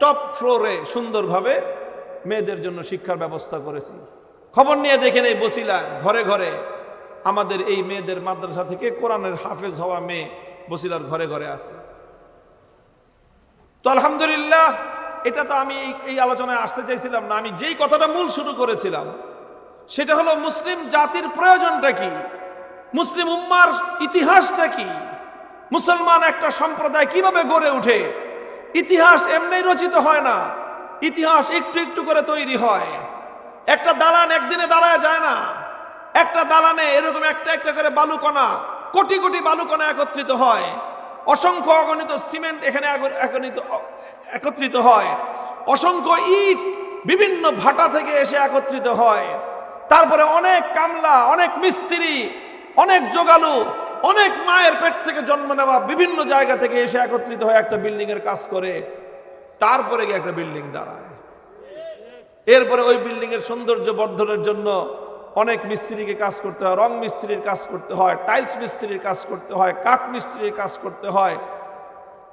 টপ ফ্লোরে সুন্দরভাবে মেয়েদের জন্য শিক্ষার ব্যবস্থা করেছি। খবর নিয়ে দেখেন, এই বসিলার ঘরে ঘরে আমাদের এই মেয়েদের মাদ্রাসা থেকে কোরআনের হাফেজ হওয়া মেয়ে বসিলার ঘরে ঘরে আছে। তো আলহামদুলিল্লাহ, এটা তো আমি এই আলোচনায় আসতে চাইছিলাম না। আমি যেই কথাটা মূল শুরু করেছিলাম সেটা হলো মুসলিম জাতির প্রয়োজনটা কি, মুসলিম উম্মার ইতিহাসটা কি, মুসলমান একটা সম্প্রদায় কিভাবে গড়ে ওঠে। ইতিহাস এমনি রচিত হয় না, ইতিহাস একটু একটু করে তৈরি হয়। একটা দালান একদিনে দাঁড়ায় যায় না। একটা দালানে এরকম একটা একটা করে বালুকণা, কোটি কোটি বালুকণা একত্রিত হয়। অসংখ্য অগণিত সিমেন্ট এখানে একত্রিত হয়। অসংখ্য ইট বিভিন্ন ভাটা থেকে এসে একত্রিত হয়। তারপরে অনেক কামলা, অনেক মিস্ত্রি, অনেক যোগালু, অনেক মায়ের পেট থেকে জন্ম নেওয়া বিভিন্ন জায়গা থেকে এসে একত্রিত হয় একটা বিল্ডিং এর কাজ করে। তারপরে গিয়ে একটা বিল্ডিং দাঁড়ায়। এরপরে ওই বিল্ডিং এর সৌন্দর্য বর্ধনের জন্য অনেক মিস্ত্রিকে কাজ করতে হয়, রং মিস্ত্রির কাজ করতে হয়, টাইলস মিস্ত্রির কাজ করতে হয়, কাঠ মিস্ত্রির কাজ করতে হয়।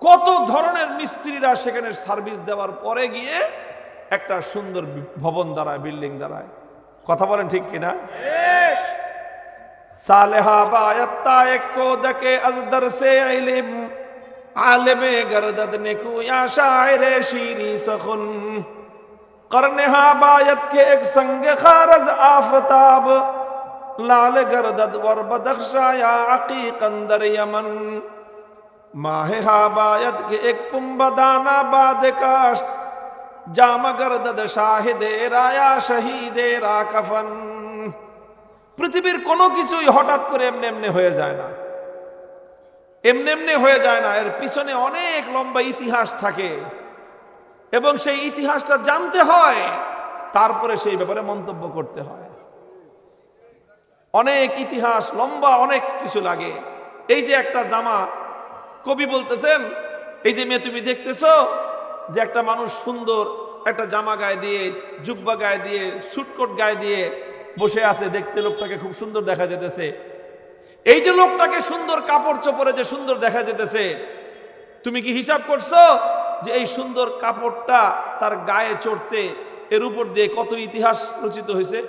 কত ধরনের মিস্ত্রিরা সেখানে সার্ভিস দেওয়ার পরে গিয়ে একটা সুন্দর ভবন দাঁড়ায়, বিল্ডিং দাঁড়ায়। কথা বলেন ঠিক কিনা? সালেহা বায়াত তায়েক কো দকে আজদর সে ইলম আলেমে গরদদ নেকু ইয়া শায়রে শিরি সখুন करनेहा बायत के एक संग खारज आफताब लाल गरदद वर बदख्शा या अकीकंदर यमन माहे हा बायत के एक पुंबदाना बाद काश्त जाम गरदद शाहिदे राया शहीदे रा कफन। পৃথিবীর কোনো কিছুই হঠাৎ করে এমনি এমনি হয়ে যায় না, এমনি এমনি হয়ে যায় না। এর পিছনে অনেক লম্বা ইতিহাস থাকে এবং সেই ইতিহাসটা জানতে হয়, তারপরে সেই ব্যাপারে মন্তব্য করতে হয়। অনেক ইতিহাস লম্বা, অনেক কিছু লাগে। এই যে একটা জামা, কবি বলতেছেন, এই যে মেয়ে তুমি দেখতেছো যে একটা মানুষ সুন্দর একটা জামা গায়ে দিয়ে, জুব্বা গায়ে দিয়ে, শুটকোট গায়ে দিয়ে বসে আছে, দেখতে লোকটাকে খুব সুন্দর দেখা যেতেছে। এই যে লোকটাকে সুন্দর কাপড় চোপড়ে যে সুন্দর দেখা যেতেছে, তুমি কি হিসাব করছো যে এই সুন্দর কাপড়টা তার গায়ে চড়তে এর উপর দিয়ে কত ইতিহাস রচিত হয়েছে?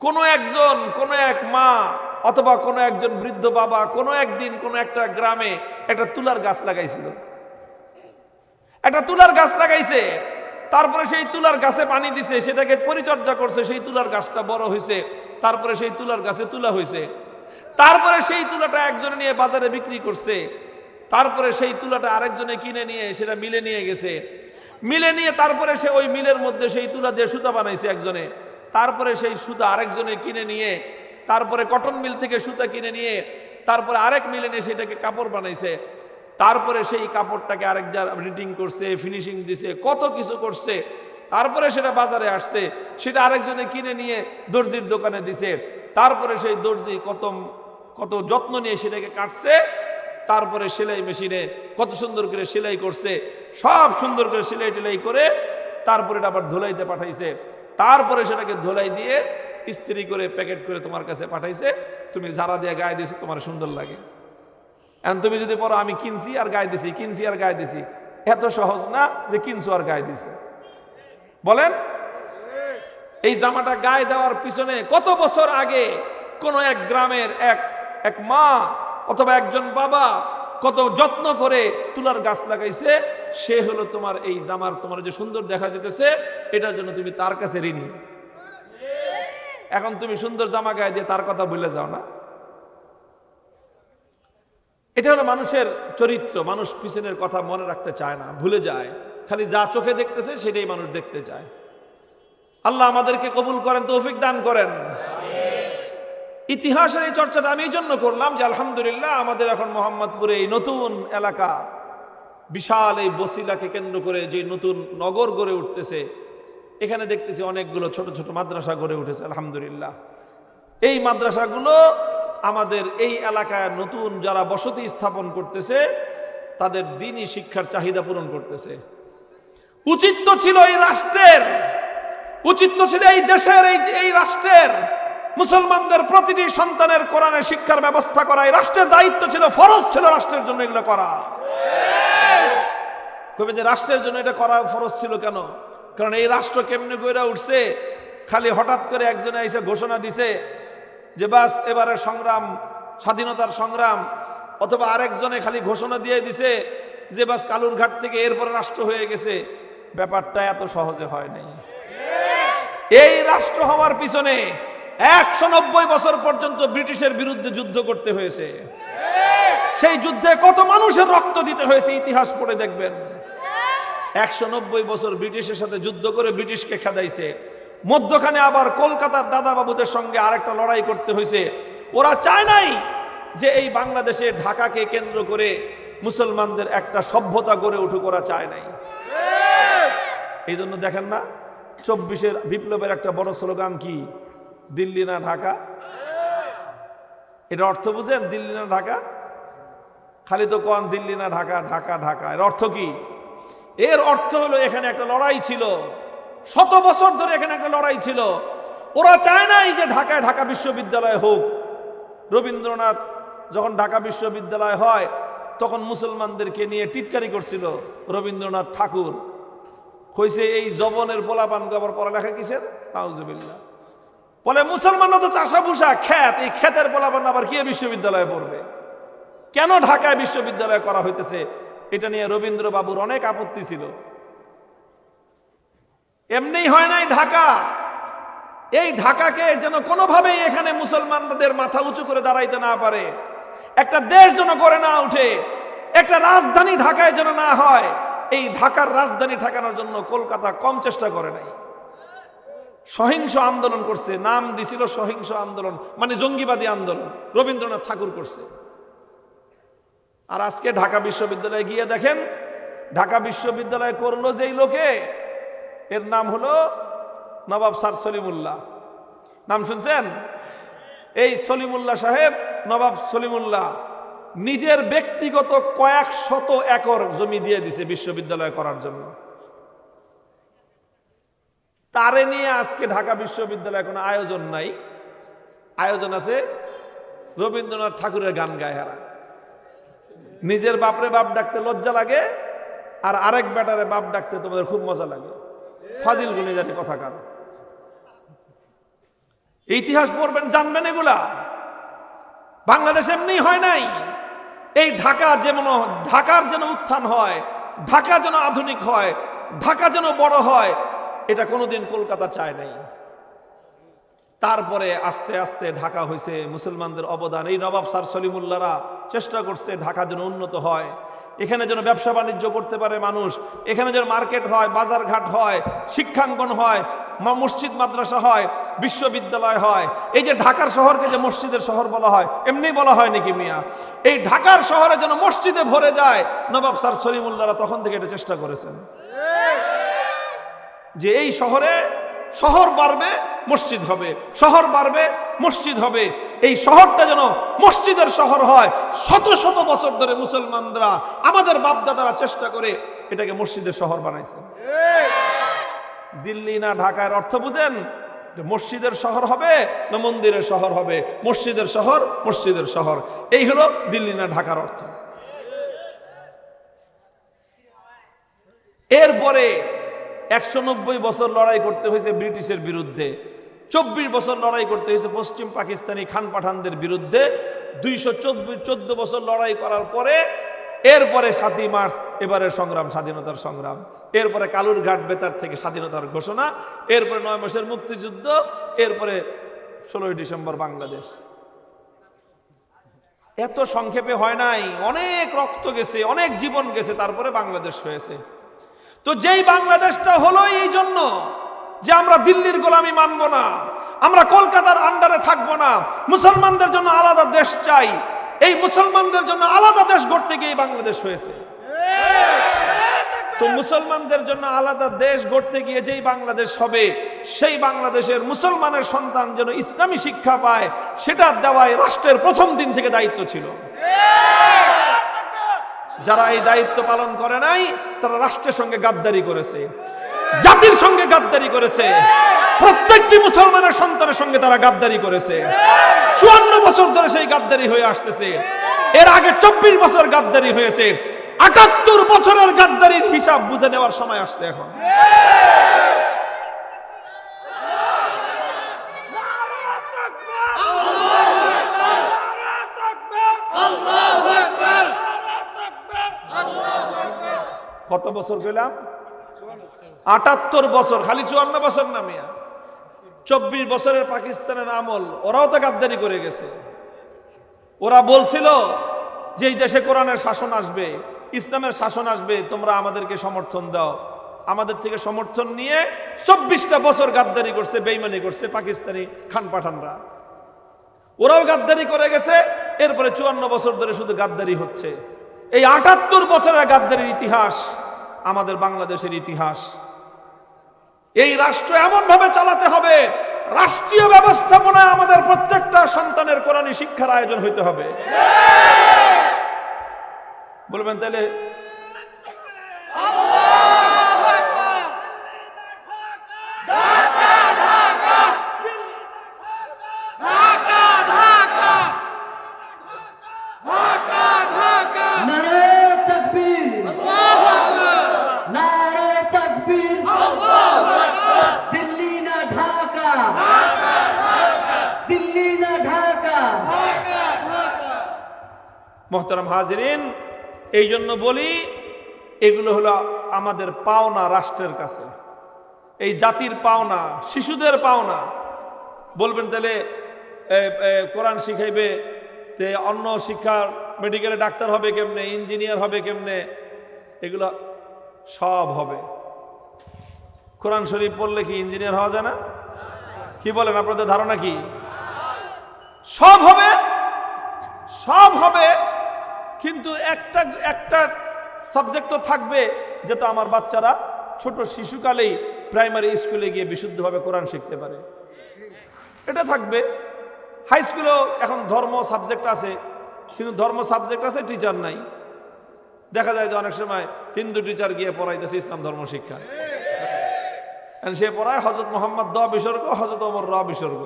কোনো একজন, কোনো এক মা অথবা কোনো একজন বৃদ্ধ বাবা কোনো একদিন কোনো একটা গ্রামে একটা তুলার গাছ লাগাইছিল, একটা তুলার গাছ লাগাইছে। তারপরে সেই তুলার গাছে পানি দিছে, সেটাকে পরিচর্যা করছে, সেই তুলার গাছটা বড় হয়েছে। তারপরে সেই তুলার গাছে তুলা হয়েছে। তারপরে সেই তুলাটা একজনে নিয়ে বাজারে বিক্রি করছে। তারপরে সেই তুলাটা আরেকজনে কিনে নিয়ে সেটা মিলে নিয়ে গেছে। মিলে নিয়ে তারপরে সে ওই মিলের মধ্যে সেই তুলা দিয়ে সুতা বানাইছে একজনে। তারপরে সেই সুতা আরেকজনে কিনে নিয়ে, তারপরে কটন মিল থেকে সুতা কিনে নিয়ে তারপরে আরেক মিলে নিয়ে সেটাকে কাপড় বানাইছে। তারপরে সেই কাপড়টাকে আরেক যা রিডিং করছে, ফিনিশিং দিছে, কত কিছু করছে। তারপরে সেটা বাজারে আসছে, সেটা আরেকজনে কিনে নিয়ে দর্জির দোকানে দিছে। তারপরে সেই দর্জি কত যত্ন নিয়ে সেটাকে কাটছে। তারপরে সেলাই মেশিনে কত সুন্দর করে সেলাই করছে, সব সুন্দর করে সেলাই টেলাই করে তারপরে এটা আবার ধুলাইতে পাঠাইছে। তারপরে সেটাকে ধুলাই দিয়ে ইস্ত্রি করে প্যাকেট করে তোমার কাছে পাঠাইছে। তুমি যারা দিয়ে গায়ে দিয়েছো, তোমার সুন্দর লাগে। এখন তুমি যদি বলো আমি কিনছি আর গায়ে দিছি, কিনছি আর গায়ে দিছি, এত সহজ না যে কিনছো আর গায়ে দিছে। বলেন, এই জামাটা গায়ে দেওয়ার পিছনে কত বছর আগে কোন এক গ্রামের এক মা অথবা একজন বাবা কত যত্ন করে তুলার গাছ লাগাইছে। সে হলো তোমার এই জামার, তোমার যে সুন্দর দেখা যেতেছে, এটার জন্য তুমি তার কাছে ঋণী। এখন তুমি সুন্দর জামা গায়ে দিয়ে তার কথা ভুলে যাও না। এটা হলো মানুষের চরিত্র। মানুষ পিছনের কথা মনে রাখতে চায় না, ভুলে যায়। খালি যা চোখে দেখতেছে সেটাই মানুষ দেখতে চায়। আল্লাহ আমাদেরকে কবুল করেন, তৌফিক দান করেন। ইতিহাসের এই চর্চাটা আমি এই জন্য করলাম যে আলহামদুলিল্লাহ আমাদের এখন মোহাম্মদপুরে এই নতুন এলাকা, বিশাল এই বসিলাকে কেন্দ্র করে যে নতুন নগর গড়ে উঠতেছে, এখানে দেখতেছি অনেকগুলো ছোট ছোট মাদ্রাসা গড়ে উঠেছে আলহামদুলিল্লাহ। এই মাদ্রাসাগুলো আমাদের এই এলাকায় নতুন যারা বসতি স্থাপন করতেছে তাদের দ্বীনি শিক্ষার চাহিদা পূরণ করতেছে। উচিত তো ছিল এই রাষ্ট্রের, উচিত তো ছিল এই দেশের, এই রাষ্ট্রের মুসলমানদের প্রতিটি সন্তানের কোরআনের শিক্ষার ব্যবস্থা করা এই রাষ্ট্রের দায়িত্ব ছিল, ফরজ ছিল রাষ্ট্রের জন্য এগুলো করা। তবে যে রাষ্ট্রের জন্য এটা করা ফরজ ছিল কেন? কারণ এই রাষ্ট্র কেমনে গড়ে উঠছে, খালি হঠাৎ করে একজনে এসে ঘোষণা দিছে যে বাস এবারে সংগ্রাম, স্বাধীনতার সংগ্রাম, অথবা আরেকজনে খালি ঘোষণা দিয়ে দিছে যে বাস কালুরঘাট থেকে এরপরে রাষ্ট্র হয়ে গেছে। ব্যাপারটা এত সহজে হয় নাই। এই রাষ্ট্র হওয়ার পিছনে 190 বছর পর্যন্ত ব্রিটিশের বিরুদ্ধে যুদ্ধ করতে হয়েছে। সেই যুদ্ধে কত মানুষের রক্ত দিতে হয়েছে ইতিহাস পড়ে দেখবেন। 190 বছর ব্রিটিশের সাথে যুদ্ধ করে ব্রিটিশকে খেদাইছে। মধ্যখানে আবার কলকাতার দাদা বাবুদের সঙ্গে আরেকটা লড়াই করতে হয়েছে। ওরা চায় নাই যে এই বাংলাদেশে ঢাকাকে কেন্দ্র করে মুসলমানদের একটা সভ্যতা গড়ে উঠুক, ওরা চায় নাই। এই জন্য দেখেন না 24-এর বিপ্লবের একটা বড় স্লোগান কি, দিল্লি না ঢাকা। এটা অর্থ বুঝেন? দিল্লি না ঢাকা, খালি তো কোন দিল্লি না ঢাকা, ঢাকা ঢাকা। এর অর্থ কি? এর অর্থ হলো এখানে একটা লড়াই ছিল, 100 বছর ধরে এখানে একটা লড়াই ছিল। ওরা চায় নাই যে ঢাকায় ঢাকা বিশ্ববিদ্যালয় হোক। রবীন্দ্রনাথ যখন ঢাকা বিশ্ববিদ্যালয় হয় তখন মুসলমানদেরকে নিয়ে টিটকারি করছিল রবীন্দ্রনাথ ঠাকুর। কইছে এই জবনের পোলাপান আবার পড়ালেখা কিসের, নাউজুবিল্লাহ। বলে মুসলমানরা তো চাষা ভুষা ক্ষেত, এই ক্ষেতের পোলাপান আবার কি বিশ্ববিদ্যালয়ে পড়বে? কেন ঢাকায় বিশ্ববিদ্যালয় করা হইতেছে? এটা নিয়ে রবীন্দ্র বাবুর অনেক আপত্তি ছিল। এমনি হয় নাই ঢাকা, এই ঢাকাকে যেন কোনোভাবেই এখানে মুসলমানদের মাথা উঁচু করে দাঁড়াইতে না পারে, একটা দেশ যেন করে না উঠে, একটা রাজধানী ঢাকায় যেন না হয়। এই ঢাকার রাজধানী ঠেকানোর জন্য কলকাতা কম চেষ্টা করে নাই, সহিংস আন্দোলন করছে। নাম দিছিল সহিংস আন্দোলন, মানে জঙ্গিবাদী আন্দোলন, রবীন্দ্রনাথ ঠাকুর করছে। আর আজকে ঢাকা বিশ্ববিদ্যালয়ে গিয়ে দেখেন, ঢাকা বিশ্ববিদ্যালয় করলো যেই লোকে, এর নাম হলো নবাব স্যার সলিমুল্লাহ। নাম শুনছেন? এই সলিমুল্লাহ সাহেব, নবাব সলিমুল্লাহ নিজের ব্যক্তিগত কয়েক শত একর জমি দিয়ে দিছে বিশ্ববিদ্যালয় করার জন্য। তারে নিয়ে আজকে ঢাকা বিশ্ববিদ্যালয়ে কোনো আয়োজন নাই। আয়োজন আছে রবীন্দ্রনাথ ঠাকুরের গান গায় হারা। নিজের বাপরে বাপ ডাকতে লজ্জা লাগে, আর আরেক বেটারে বাপ ডাকতে তোমাদের খুব মজা লাগে। ফাজিল গুলি জানি কথা কার। ইতিহাস পড়বেন, জানবেন এগুলা। বাংলাদেশ এমনি হয় নাই। এই ঢাকা যেমন, ঢাকার যেন উত্থান হয়, ঢাকা যেন আধুনিক হয়, ঢাকা যেন বড় হয়, এটা কোনোদিন কলকাতা চায় নাই। তারপরে আস্তে আস্তে ঢাকা হয়েছে, মুসলমানদের অবদান। এই নবাব স্যার সলিমুল্লাহরা চেষ্টা করছে ঢাকা যেন উন্নত হয়, এখানে যেন ব্যবসা বাণিজ্য করতে পারে মানুষ, এখানে যেন মার্কেট হয়, বাজার ঘাট হয়, শিক্ষাঙ্গন হয়, মসজিদ মাদ্রাসা হয়, বিশ্ববিদ্যালয় হয়। এই যে ঢাকার শহরকে যে মসজিদের শহর বলা হয়, এমনি বলা হয় নাকি মিয়া? এই ঢাকার শহরে যেন মসজিদে ভরে যায়, নবাব স্যার সলিমুল্লাহরা তখন থেকে এটা চেষ্টা করেছেন যে এই শহরে, শহর বাড়বে মসজিদ হবে, শহর বাড়বে মসজিদ হবে। এই শহরটা যেন মসজিদের শহর হয়। শত শত বছর ধরে মুসলমানরা, আমাদের বাপদাদারা চেষ্টা করে এটাকে মসজিদের শহর বানাইছে। দিল্লি না ঢাকার অর্থ বুঝেন? মসজিদের শহর হবে না মন্দিরের শহর হবে? মসজিদের শহর, মসজিদের শহর। এই হলো দিল্লি না ঢাকার অর্থ। এরপরে 190 বছর লড়াই করতে হয়েছে ব্রিটিশের বিরুদ্ধে, 24 বছর লড়াই করতে হয়েছে পশ্চিম পাকিস্তানি খান পাঠানদের বিরুদ্ধে। 214 বছর লড়াই করার পরে এরপরে 7ই মার্চ এবারের সংগ্রাম, স্বাধীনতার সংগ্রাম। এরপরে কালুরঘাট বেতার থেকে স্বাধীনতার ঘোষণা, এরপরে 9 মাসের মুক্তিযুদ্ধ, এরপরে 16ই ডিসেম্বর বাংলাদেশ। এত সংক্ষেপে হয় নাই, অনেক রক্ত গেছে, অনেক জীবন গেছে, তারপরে বাংলাদেশ হয়েছে। তো যেই বাংলাদেশটা হলো এই জন্য যে আমরা দিল্লির গোলামি মানব না, আমরা কলকাতার আন্ডারে থাকবো না, মুসলমানদের জন্য আলাদা দেশ চাই। এই মুসলমানদের জন্য আলাদা দেশ গড়তে গিয়ে বাংলাদেশ হয়েছে। তো মুসলমানদের জন্য আলাদা দেশ গড়তে গিয়ে যেই বাংলাদেশ হবে, সেই বাংলাদেশের মুসলমানের সন্তান যেন ইসলামী শিক্ষা পায়, সেটা দেওয়াই রাষ্ট্রের প্রথম দিন থেকে দায়িত্ব ছিল। যারা এই দায়িত্ব পালন করে নাই, তারা রাষ্ট্রের সঙ্গে গাদ্দারি করেছে, জাতির সঙ্গে গাদ্দারি করেছে, প্রত্যেকটি মুসলমানের সন্তানের সঙ্গে তারা গাদ্দারি করেছে। 54 বছর ধরে সেই গাদ্দারি হয়ে আসতেছে। এর আগে 24 বছর গাদ্দারি হয়েছে। 78 বছরের গাদ্দারির হিসাব বুঝে নেওয়ার সময় আসছে এখন। কত বছর পেলাম? 78 বছর। খালি 54 বছর না মিয়া, 24 বছরের পাকিস্তানের আমল। ওরাও তো গাদ্দারি করে গেছে। ওরা বলছিল যেই দেশে কোরআনের শাসন আসবে, ইসলামের শাসন আসবে, তোমরা আমাদেরকে সমর্থন দাও। আমাদের থেকে সমর্থন নিয়ে 24টা বছর গাদ্দারি করছে, বেঈমানি করছে পাকিস্তানি খান পাঠানরা। ওরাও গাদ্দারি করে গেছে, এরপরে 54 বছর ধরে শুধু গাদ্দারি হচ্ছে। এই 78 বছরের গাদ্দারির ইতিহাস আমাদের বাংলাদেশের ইতিহাস। এই রাষ্ট্র এমন ভাবে চালাতে হবে, রাষ্ট্রীয় ব্যবস্থাপনায় আমাদের প্রত্যেকটা সন্তানের কোরআনী শিক্ষার আয়োজন হইতে হবে। বলবেন তাহলে মোহতারাম হাজিরিন, এই জন্য বলি এগুলো হলো আমাদের পাওনা রাষ্ট্রের কাছে, এই জাতির পাওনা, শিশুদের পাওনা। বলবেন তাহলে কোরআন শিখাইবে, তে অন্য শিক্ষার মেডিকেলে ডাক্তার হবে কেমনে, ইঞ্জিনিয়ার হবে কেমনে, এগুলো সব হবে। কোরআন শরীফ পড়লে কি ইঞ্জিনিয়ার হওয়া যায় না? কি বলেন, আপনাদের ধারণা কি? সব হবে, সব হবে, কিন্তু একটা সাবজেক্ট তো থাকবে, যেটা আমার বাচ্চারা ছোট শিশুকালেই প্রাইমারি স্কুলে গিয়ে বিশুদ্ধভাবে কোরআন শিখতে পারে, এটা থাকবে। হাই স্কুলেও এখন ধর্ম সাবজেক্ট আছে, কিন্তু ধর্ম সাবজেক্ট আছে, টিচার নাই। দেখা যায় যে অনেক সময় হিন্দু টিচার গিয়ে পড়াইতেছে ইসলাম ধর্ম শিক্ষা, সে পড়ায় হযরত মুহাম্মদ দ বিসর্গ, হযরত ওমর র বিসর্গ।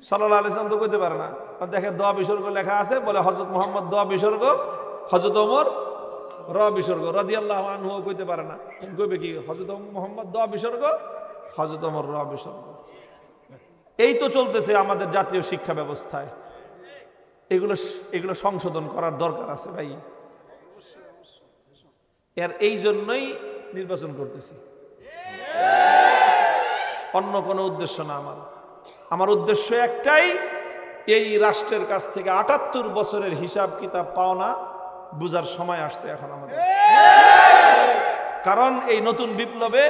সাল্লাল্লাহু আলাইহি ওয়াসাল্লাম তো কইতে পারে না, দেখে দ বিসর্গ লেখা আছে, বলে হযরত মুহাম্মদ দ বিসর্গ, হযরত ওমর র বিসর্গ। রাদিয়াল্লাহু আনহু কইতে পারে না, কইবে কি হযরত মুহাম্মদ দ বিসর্গ, হযরত ওমর র বিসর্গ। এই তো চলতেছে আমাদের জাতীয় শিক্ষা ব্যবস্থায়। এগুলো সংশোধন করার দরকার আছে ভাই। এই জন্যই নির্বাচন করতেছি, অন্য কোনো উদ্দেশ্য না। আমার উদ্দেশ্য একটাই, এই রাষ্ট্রের কাছ থেকে 78 বছরের হিসাব কিতাব পাওনা বুঝার সময় আসছে এখন আমাদের। কারণ এই নতুন বিপ্লবে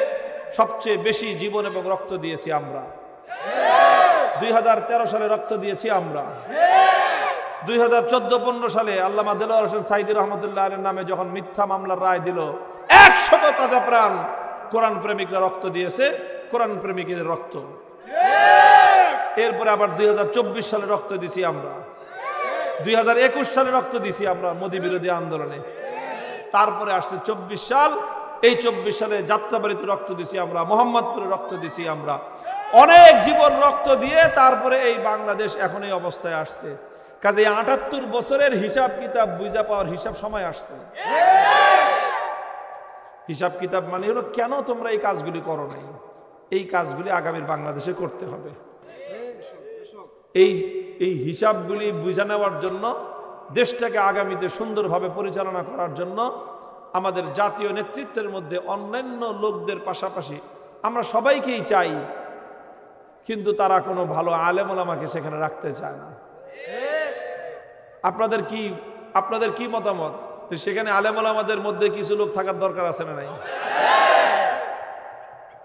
সবচেয়ে বেশি জীবন এবং রক্ত দিয়েছি আমরা। 2013 সালে রক্ত দিয়েছি আমরা। 2014-15 সালে আল্লামা দেলোয়ার হোসেন সাইদী রহমতুল্লাহ আলাইহির নামে যখন মিথ্যা মামলার রায় দিল, 100 তাজা প্রাণ কোরআন প্রেমিকরা রক্ত দিয়েছে, কোরআন প্রেমিকদের রক্ত। এরপরে আবার 2024 সালে রক্ত দিছি আমরা, 2021 সালে রক্ত দিছি আমরা মোদী বিরোধী আন্দোলনে। তারপরে আসছে 24 সাল, এই 24 সালে যাত্রাবাড়িতে রক্ত দিছি আমরা, মোহাম্মদপুরে রক্ত দিছি আমরা, অনেক জীবন রক্ত দিয়ে তারপরে এই বাংলাদেশ এখন এই অবস্থায় আসছে। কাজে 78 বছরের হিসাব কিতাব বুঝা পাওয়ার হিসাব সময় আসছে। হিসাব কিতাব মানে হলো কেন তোমরা এই কাজগুলি করো নাই, এই কাজগুলি আগামীর বাংলাদেশে করতে হবে। এই হিসাবগুলি বুঝে নেওয়ার জন্য, দেশটাকে আগামীতে সুন্দরভাবে পরিচালনা করার জন্য আমাদের জাতীয় নেতৃত্বের মধ্যে অন্যান্য লোকদের পাশাপাশি আমরা সবাইকেই চাই, কিন্তু তারা কোনো ভালো আলেম ওলামাকে সেখানে রাখতে চায় না। আপনাদের কি মতামত? সেখানে আলেম ওলামাদের মধ্যে কিছু লোক থাকার দরকার আছে না নাই?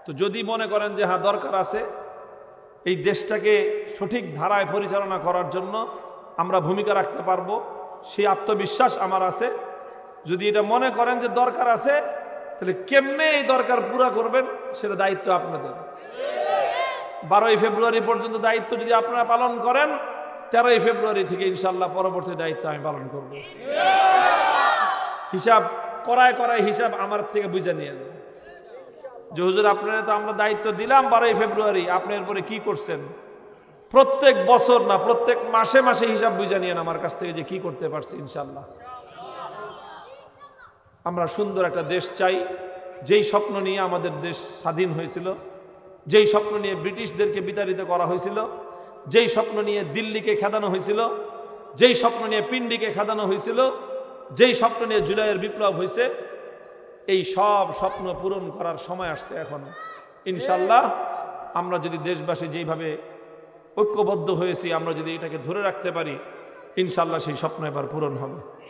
তো যদি মনে করেন যে হ্যাঁ দরকার আছে, এই দেশটাকে সঠিক ধারায় পরিচালনা করার জন্য আমরা ভূমিকা রাখতে পারবো, সেই আত্মবিশ্বাস আমার আছে। যদি এটা মনে করেন যে দরকার আছে, তাহলে কেমনে এই দরকার পুরা করবেন সেটা দায়িত্ব আপনাদের। 12ই ফেব্রুয়ারি পর্যন্ত দায়িত্ব যদি আপনারা পালন করেন, 13ই ফেব্রুয়ারি থেকে ইনশাল্লাহ পরবর্তী দায়িত্ব আমি পালন করব। হিসাব করায় হিসাব আমার থেকে বুঝে নিয়ে যান যে হুজুর আপনারা তো আমরা দায়িত্ব দিলাম 12ই ফেব্রুয়ারি, আপনি এরপরে কি করছেন? প্রত্যেক বছর না, প্রত্যেক মাসে মাসে হিসাব বুঝে নিয়েন আমার কাছ থেকে যে কি করতে পারছি। ইনশাল্লাহ আমরা সুন্দর একটা দেশ চাই, যেই স্বপ্ন নিয়ে আমাদের দেশ স্বাধীন হয়েছিল, যেই স্বপ্ন নিয়ে ব্রিটিশদেরকে বিতাড়িত করা হয়েছিল, যেই স্বপ্ন নিয়ে দিল্লিকে খেদানো হয়েছিল, যেই স্বপ্ন নিয়ে পিন্ডিকে খেদানো হয়েছিল, যেই স্বপ্ন নিয়ে জুলাইয়ের বিপ্লব হয়েছে, এই সব স্বপ্ন পূরণ করার সময় আসছে এখন। ইনশাল্লাহ আমরা যদি দেশবাসী যেইভাবে ঐক্যবদ্ধ হয়েছি, আমরা যদি এটাকে ধরে রাখতে পারি, ইনশাল্লাহ সেই স্বপ্ন এবার পূরণ হবে।